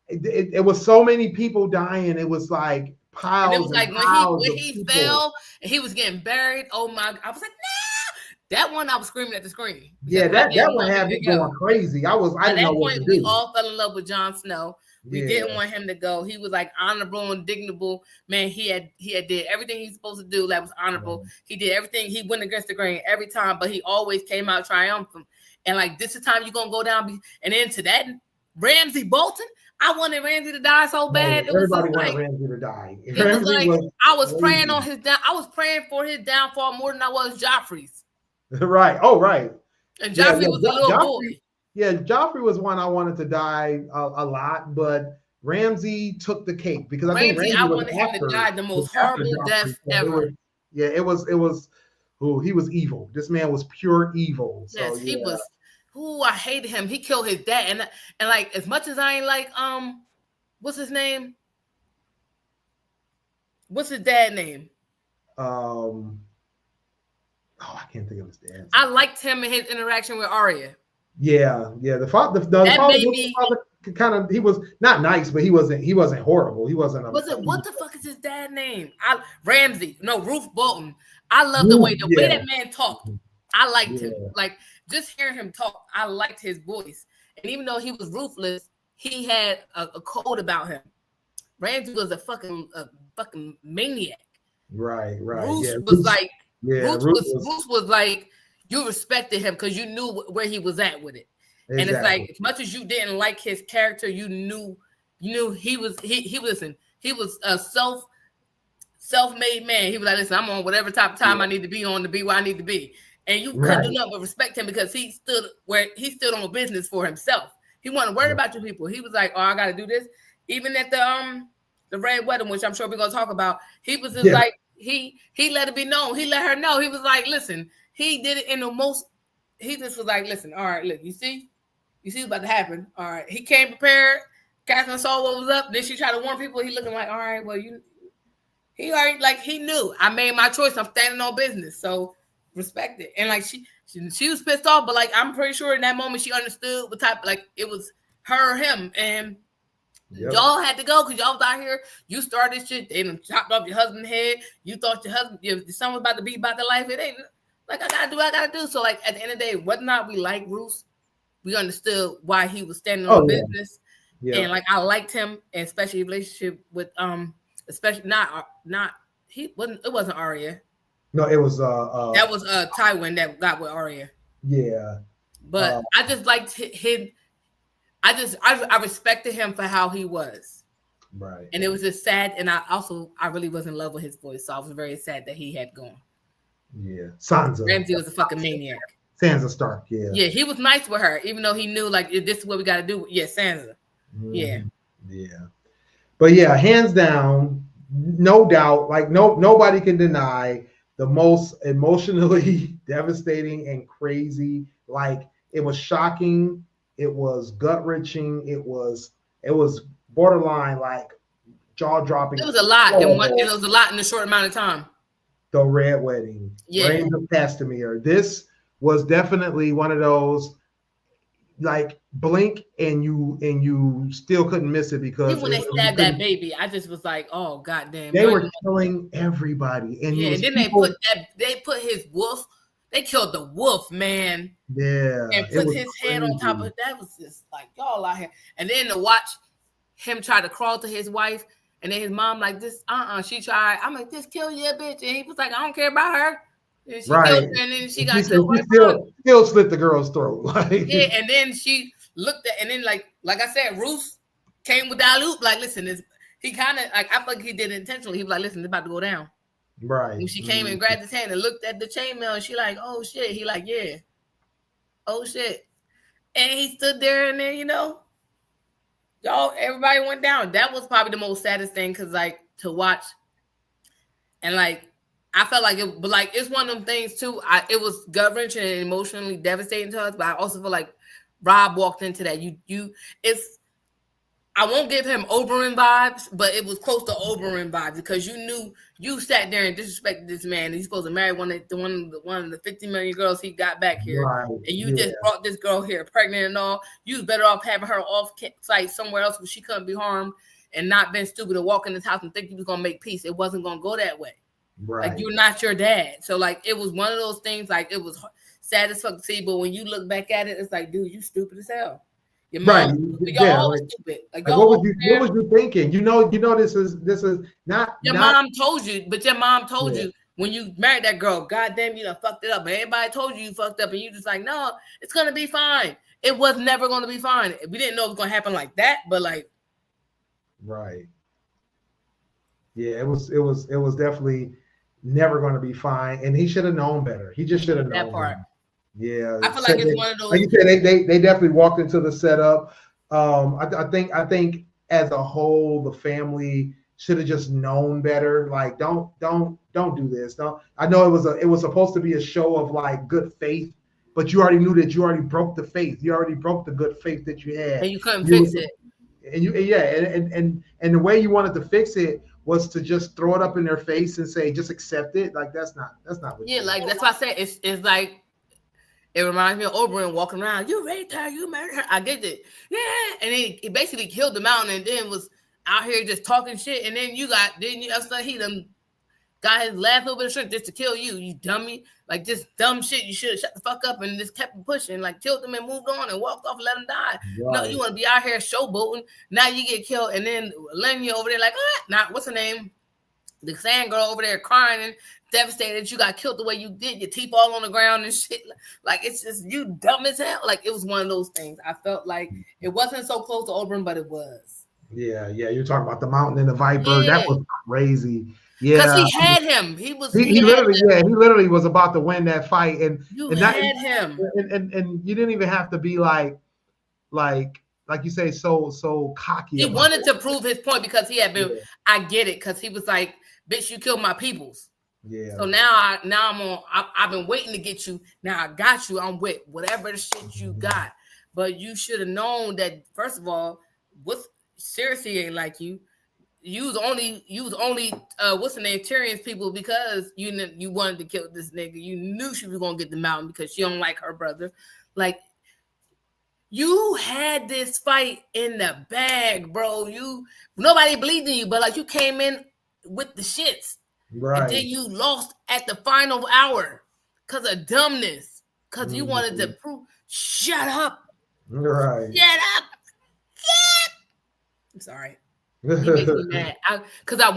It was so many people dying. It was like piles. And it was like when he fell and he was getting buried. Oh my! I was like, nah. That one I was screaming at the screen. Yeah, that one had me going crazy. I didn't know what to do. We all fell in love with Jon Snow. We didn't want him to go. He was like honorable and dignable. Man, he had did everything he's supposed to do that was honorable. He did everything. He went against the grain every time, but he always came out triumphant. And like, this is time you're gonna go down. And then to that, Ramsay Bolton. I wanted Ramsay to die so bad. Everybody wanted Ramsay to die. I was praying on his down. I was praying for his downfall more than I was Joffrey's. Right. Oh, right. And Joffrey was a little boy. Yeah, Joffrey was one I wanted to die a lot, but Ramsay took the cake because I think Ramsay I wanted him to die the most horrible death ever. It was. Oh, he was evil. This man was pure evil. Yes, he was. Ooh, I hated him. He killed his dad, and like as much as I ain't like what's his name? What's his dad name? I can't think of his dad. I liked him and his interaction with Arya. Yeah. The father kind of, he was not nice, but he wasn't horrible. He wasn't. What the fuck is his dad name? Ramsay. No, Ruth Bolton. I love the way that man talked. I liked him. Like, just hearing him talk, I liked his voice. And even though he was ruthless, he had a code about him. Ramsay was a fucking maniac. Right. Bruce was like, Bruce was like, you respected him because you knew where he was at with it. Exactly. And it's like, as much as you didn't like his character, you knew he was a self-made man. He was like, listen, I'm on whatever type of time I need to be on to be where I need to be. And you couldn't do nothing but respect him because he stood on business for himself. He wasn't worried about you people. He was like, oh, I got to do this. Even at the Red Wedding, which I'm sure we're gonna talk about, he was just like he let it be known. He let her know. He was like, listen, he did it in the most. He just was like, listen, all right, look, you see what's about to happen. All right, he came prepared. Catherine saw what was up. Then she tried to warn people. He looking like, all right, well, he already he knew. I made my choice. I'm standing on business, so respect it. And like she was pissed off, but like I'm pretty sure in that moment she understood what type, like it was her or him, and y'all had to go because y'all was out here. You started shit. They done chopped off your husband's head. You thought your son was about to be about the life. It ain't like I gotta do. So like at the end of the day, whether or not we like Bruce, we understood why he was standing on business. Yeah. And like I liked him, and especially relationship with especially not it wasn't Arya. No, it was that was Tywin that got with Arya. Yeah. But I just liked him. I respected him for how he was. Right. And it was just sad. And I really was in love with his voice. So I was very sad that he had gone. Yeah. Sansa. Ramsay was a fucking maniac. Sansa Stark, yeah. Yeah, he was nice with her, even though he knew like this is what we gotta do. Yeah, Sansa. Mm-hmm. Yeah. Yeah. But yeah, hands down, no doubt, like nobody can deny the most emotionally devastating and crazy. Like it was shocking. It was gut-wrenching. It was borderline like jaw-dropping. It was a lot. It was a lot in a short amount of time. The Red Wedding. Yeah. Reigns of Castamere. This was definitely one of those like blink and you still couldn't miss it because even when they stabbed that baby, I just was like, oh goddamn. They were killing everybody. And and then they put his wolf. They killed the wolf, man. Yeah. And put his head on top of it. That was just like y'all out here. And then to watch him try to crawl to his wife, and then his mom like this, she tried. I'm like, just kill your bitch. And he was like, I don't care about her. And she killed her, and then she got killed. Still slit the girl's throat. Yeah, and then she looked at, and then like I said, Roose came with that loop. Like, listen, he kind of like I think he did it intentionally. He was like, listen, it's about to go down. Right. And she came and grabbed his hand and looked at the chainmail, and she like, oh shit. He like, yeah. Oh shit. And he stood there, and then Y'all, everybody went down. That was probably the most saddest thing because, like, to watch, and like, I felt like it, but like, it's one of them things too. It was gut-wrenching and emotionally devastating to us, but I also feel like Rob walked into that. I won't give him Oberyn vibes, but it was close to Oberyn vibes because you knew you sat there and disrespected this man. And he's supposed to marry one of the 50 million girls he got back here, right. And you just brought this girl here pregnant and all. You was better off having her off site somewhere else where she couldn't be harmed and not been stupid to walk in this house and think you was gonna make peace. It wasn't gonna go that way. Right. Like, you're not your dad. So like, it was one of those things. Like, it was sad as fuck to see, but when you look back at it, it's like, dude, you stupid as hell. Your mom, right. Y'all all stupid. Like, what was you thinking? You know, this is not your mom told you, but your mom told you when you married that girl, goddamn, you done fucked it up. But everybody told you fucked up, and you just like, no, it's gonna be fine. It was never gonna be fine. We didn't know it was gonna happen like that, but like, right. Yeah, it was definitely never going to be fine, and he should have known better. He just should have known that part. Yeah, I feel like it's one of those. Like you said, they definitely walked into the setup. I think as a whole, the family should have just known better. Like, don't do this. I know it was supposed to be a show of like good faith, but you already knew that you already broke the faith. You already broke the good faith that you had, and you couldn't fix it. And the way you wanted to fix it was to just throw it up in their face and say, just accept it. Like, that's not what like that's why I said it's like, it reminds me of Oberyn walking around. You raped her, you murdered her. I get it. Yeah. And then he basically killed the mountain and then was out here just talking shit. And then he done got his last little bit of strength just to kill you dummy. Like, just dumb shit. You should have shut the fuck up and just kept pushing, like killed him and moved on and walked off and let him die. Right. No, you want to be out here showboating. Now you get killed. And then Lenya over there like, what's her name? The sand girl over there crying and devastated. You got killed the way you did. Your teeth all on the ground and shit. Like, it's just, you dumb as hell. Like, it was one of those things. I felt like it wasn't so close to Oberyn, but it was. Yeah. You're talking about the mountain and the viper. Yeah. That was crazy. Yeah, because he had him. He literally was about to win that fight, and had him. And you didn't even have to be like you say, so cocky. He wanted to prove his point because he had been. Yeah. I get it, because he was like, "Bitch, you killed my peoples." Yeah. So now I've been waiting to get you. Now I got you. I'm with whatever the shit you got. But you should have known that, first of all, Cersei ain't like you. You was only what's the name, Tyrion's people, because you wanted to kill this nigga. You knew she was gonna get the mountain because she don't like her brother. Like, you had this fight in the bag, bro. Nobody believed in you, but like, you came in with the shits. Right. And then you lost at the final hour because of dumbness. Because you wanted to prove, shut up. Right. Shut up. I'm sorry. He makes me mad. Because I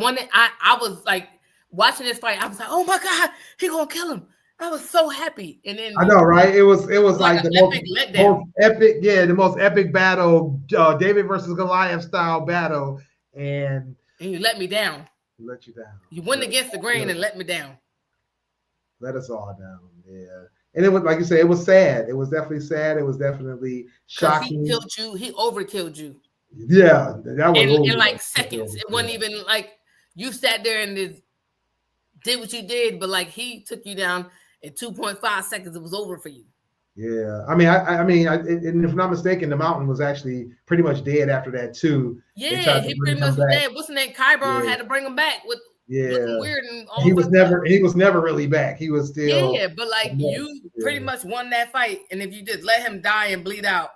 was like, watching this fight, I was like, oh my God, he gonna kill him. I was so happy. And then I know, right? It was like the most epic battle, David versus Goliath style battle. And you let me down. Let you down. You went against the grain and let me down. Let us all down. Yeah. And it was, like you said, it was sad. It was definitely sad. It was definitely shocking. He killed you. He overkilled you. Yeah, that was in like seconds. It wasn't even like you sat there and did what you did, but like, he took you down in 2.5 seconds. It was over for you. Yeah, I mean, and if I'm not mistaken, the mountain was actually pretty much dead after that too. Yeah, he pretty much was dead. What's the name? Qyburn had to bring him back with looking weird and all. He was never really back. He was still. Yeah, but like, you pretty much won that fight, and if you just let him die and bleed out.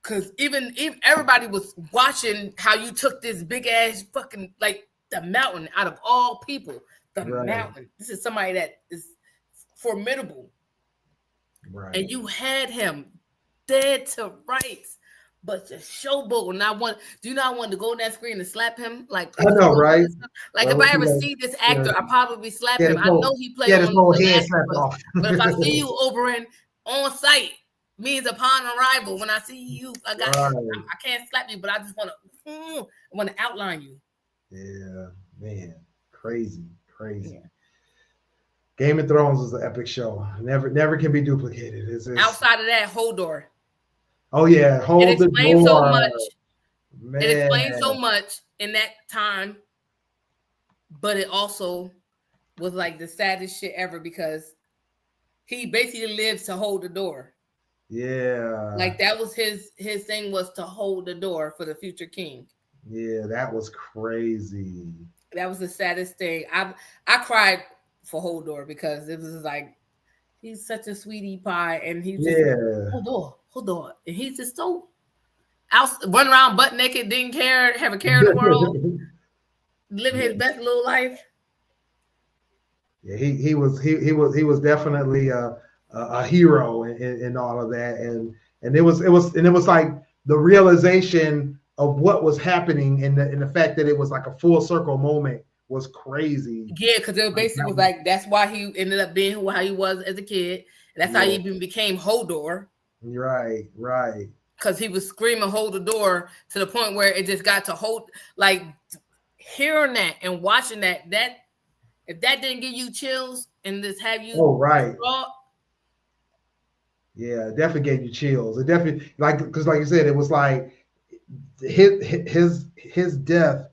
Because even everybody was watching how you took this big ass fucking, like, the mountain out of all people. The mountain. This is somebody that is formidable. Right. And you had him dead to rights. But the showboat, do you not want to go on that screen and slap him? Like, I know, right? Like, if I ever see this actor, I probably slap him. I know he played on the head slapped off. But if I see you, Oberyn, on site, means upon arrival, when I see you, I can't slap you, but I just want to outline you. Yeah, man, crazy. Yeah. Game of Thrones was an epic show. Never can be duplicated. It's outside of that, Hodor. Oh yeah, it explains so much Man. It explained so much in that time, but it also was like the saddest shit ever because he basically lives to hold the door. Yeah. Like that was his thing was to hold the door for the future king. Yeah, that was crazy. That was the saddest thing. I cried for Hodor because it was like he's such a sweetie pie and he's just Hodor. And he's just so out run around butt naked, didn't care, have a care in the world, living his best little life. Yeah, he was definitely a hero in all of that, and it was like the realization of what was happening and the fact that it was like a full circle moment was crazy. Yeah, because it basically was like that's why he ended up being how he was as a kid. And that's how he even became Hodor. Right. Because he was screaming hold the door to the point where it just got to hold, like hearing that and watching that if that didn't give you chills and just have you yeah, it definitely gave you chills. It definitely because like you said, it was like his death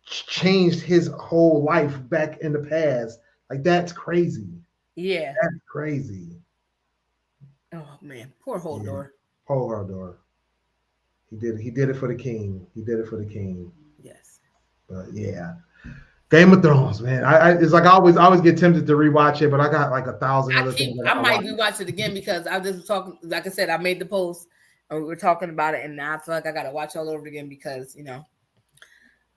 changed his whole life back in the past. Like that's crazy. Yeah, that's crazy. Oh man, poor Hodor. Yeah. Poor Hodor. He did it for the king. Yes. But yeah. Game of Thrones, man. It's like I always get tempted to rewatch it, but I got like 1,000 other things. I might rewatch it again because I just was talking. Like I said, I made the post and we were talking about it, and now I feel like I got to watch all over again because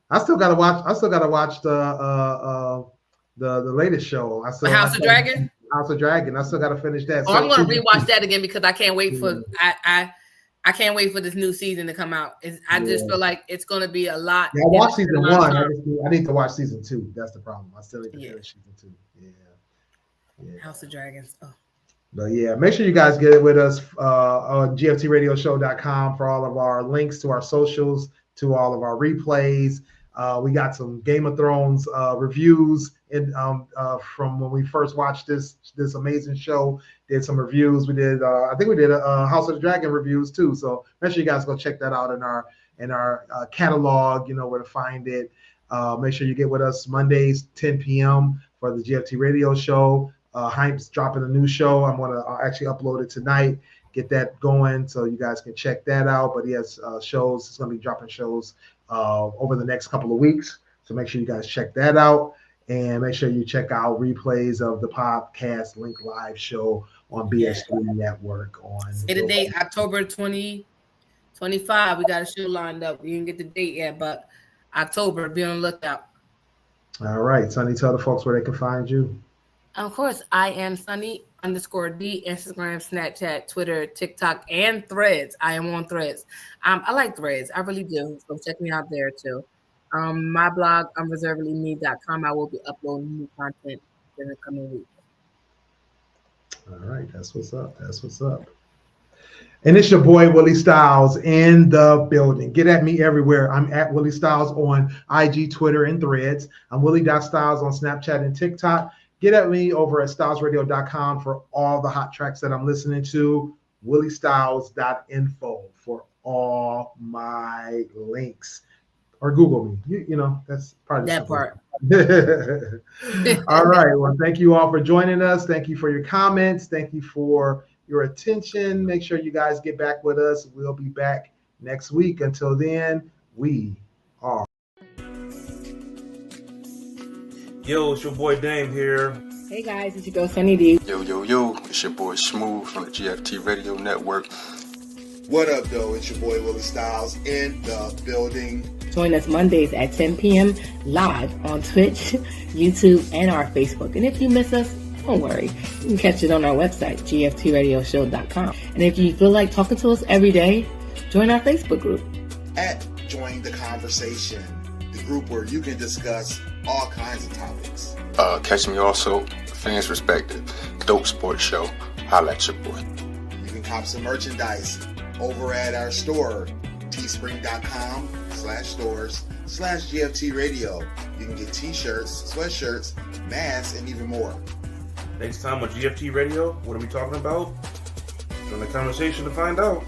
I still got to watch the latest show. House of Dragon. House of Dragon. I still got to finish that. Oh, I'm going to rewatch that again because I can't wait for I can't wait for this new season to come out. I just feel like it's going to be a lot. Yeah, I watched season 1. I need to watch season 2. That's the problem. I still need to finish season 2. Yeah. House of Dragons. Oh. But yeah, make sure you guys get it with us on gftradioshow.com for all of our links to our socials, to all of our replays. We got some Game of Thrones reviews from when we first watched this amazing show. Did some reviews. We did I think we did House of the Dragon reviews too. So make sure you guys go check that out in our catalog. You know where to find it. Make sure you get with us Mondays 10 p.m. for the GFT Radio Show. Hype's dropping a new show. I'm gonna actually upload it tonight. Get that going so you guys can check that out. But he has shows. He's gonna be dropping shows over the next couple of weeks. So make sure you guys check that out. And make sure you check out replays of the podcast Link Live show on BS3 Network on the date October 2025. We got a show lined up. We didn't get the date yet, but October, be on the lookout. All right, Sunny, tell the folks where they can find you. Of course, I am Sunny _D, Instagram, Snapchat, Twitter, TikTok, and Threads. I am on Threads. I like Threads. I really do. So check me out there too. My blog, unreservedlyme.com. I will be uploading new content in the coming week. All right, that's what's up. And it's your boy Willie Styles in the building. Get at me everywhere. I'm at Willie Styles on IG, Twitter, and Threads. I'm Willie.Styles on Snapchat and TikTok. Get at me over at stylesradio.com for all the hot tracks that I'm listening to. WillieStyles.info for all my links. Or Google me. You know, that's probably that part. All right. Well, thank you all for joining us. Thank you for your comments. Thank you for your attention. Make sure you guys get back with us. We'll be back next week. Until then, we are. Yo, it's your boy Dame here. Hey guys, it's your girl Sunny D. Yo, it's your boy Smooth from the GFT Radio Network. What up, though? It's your boy Willie Styles in the building. Join us Mondays at 10 p.m. live on Twitch, YouTube, and our Facebook. And if you miss us, don't worry. You can catch it on our website, gftradioshow.com. And if you feel like talking to us every day, join our Facebook group. At Join the Conversation, the group where you can discuss all kinds of topics. Catch me also, Fans Perspective, Dope Sports Show. Holla at your boy. You can cop some merchandise over at our store, teespring.com/stores/GFT Radio. You can get t-shirts, sweatshirts, masks, and even more. Next time on GFT Radio, what are we talking about? Join the conversation to find out.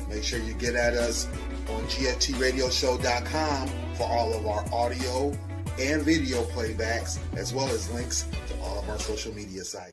Make sure you get at us on GFTRadioshow.com for all of our audio and video playbacks, as well as links to all of our social media sites.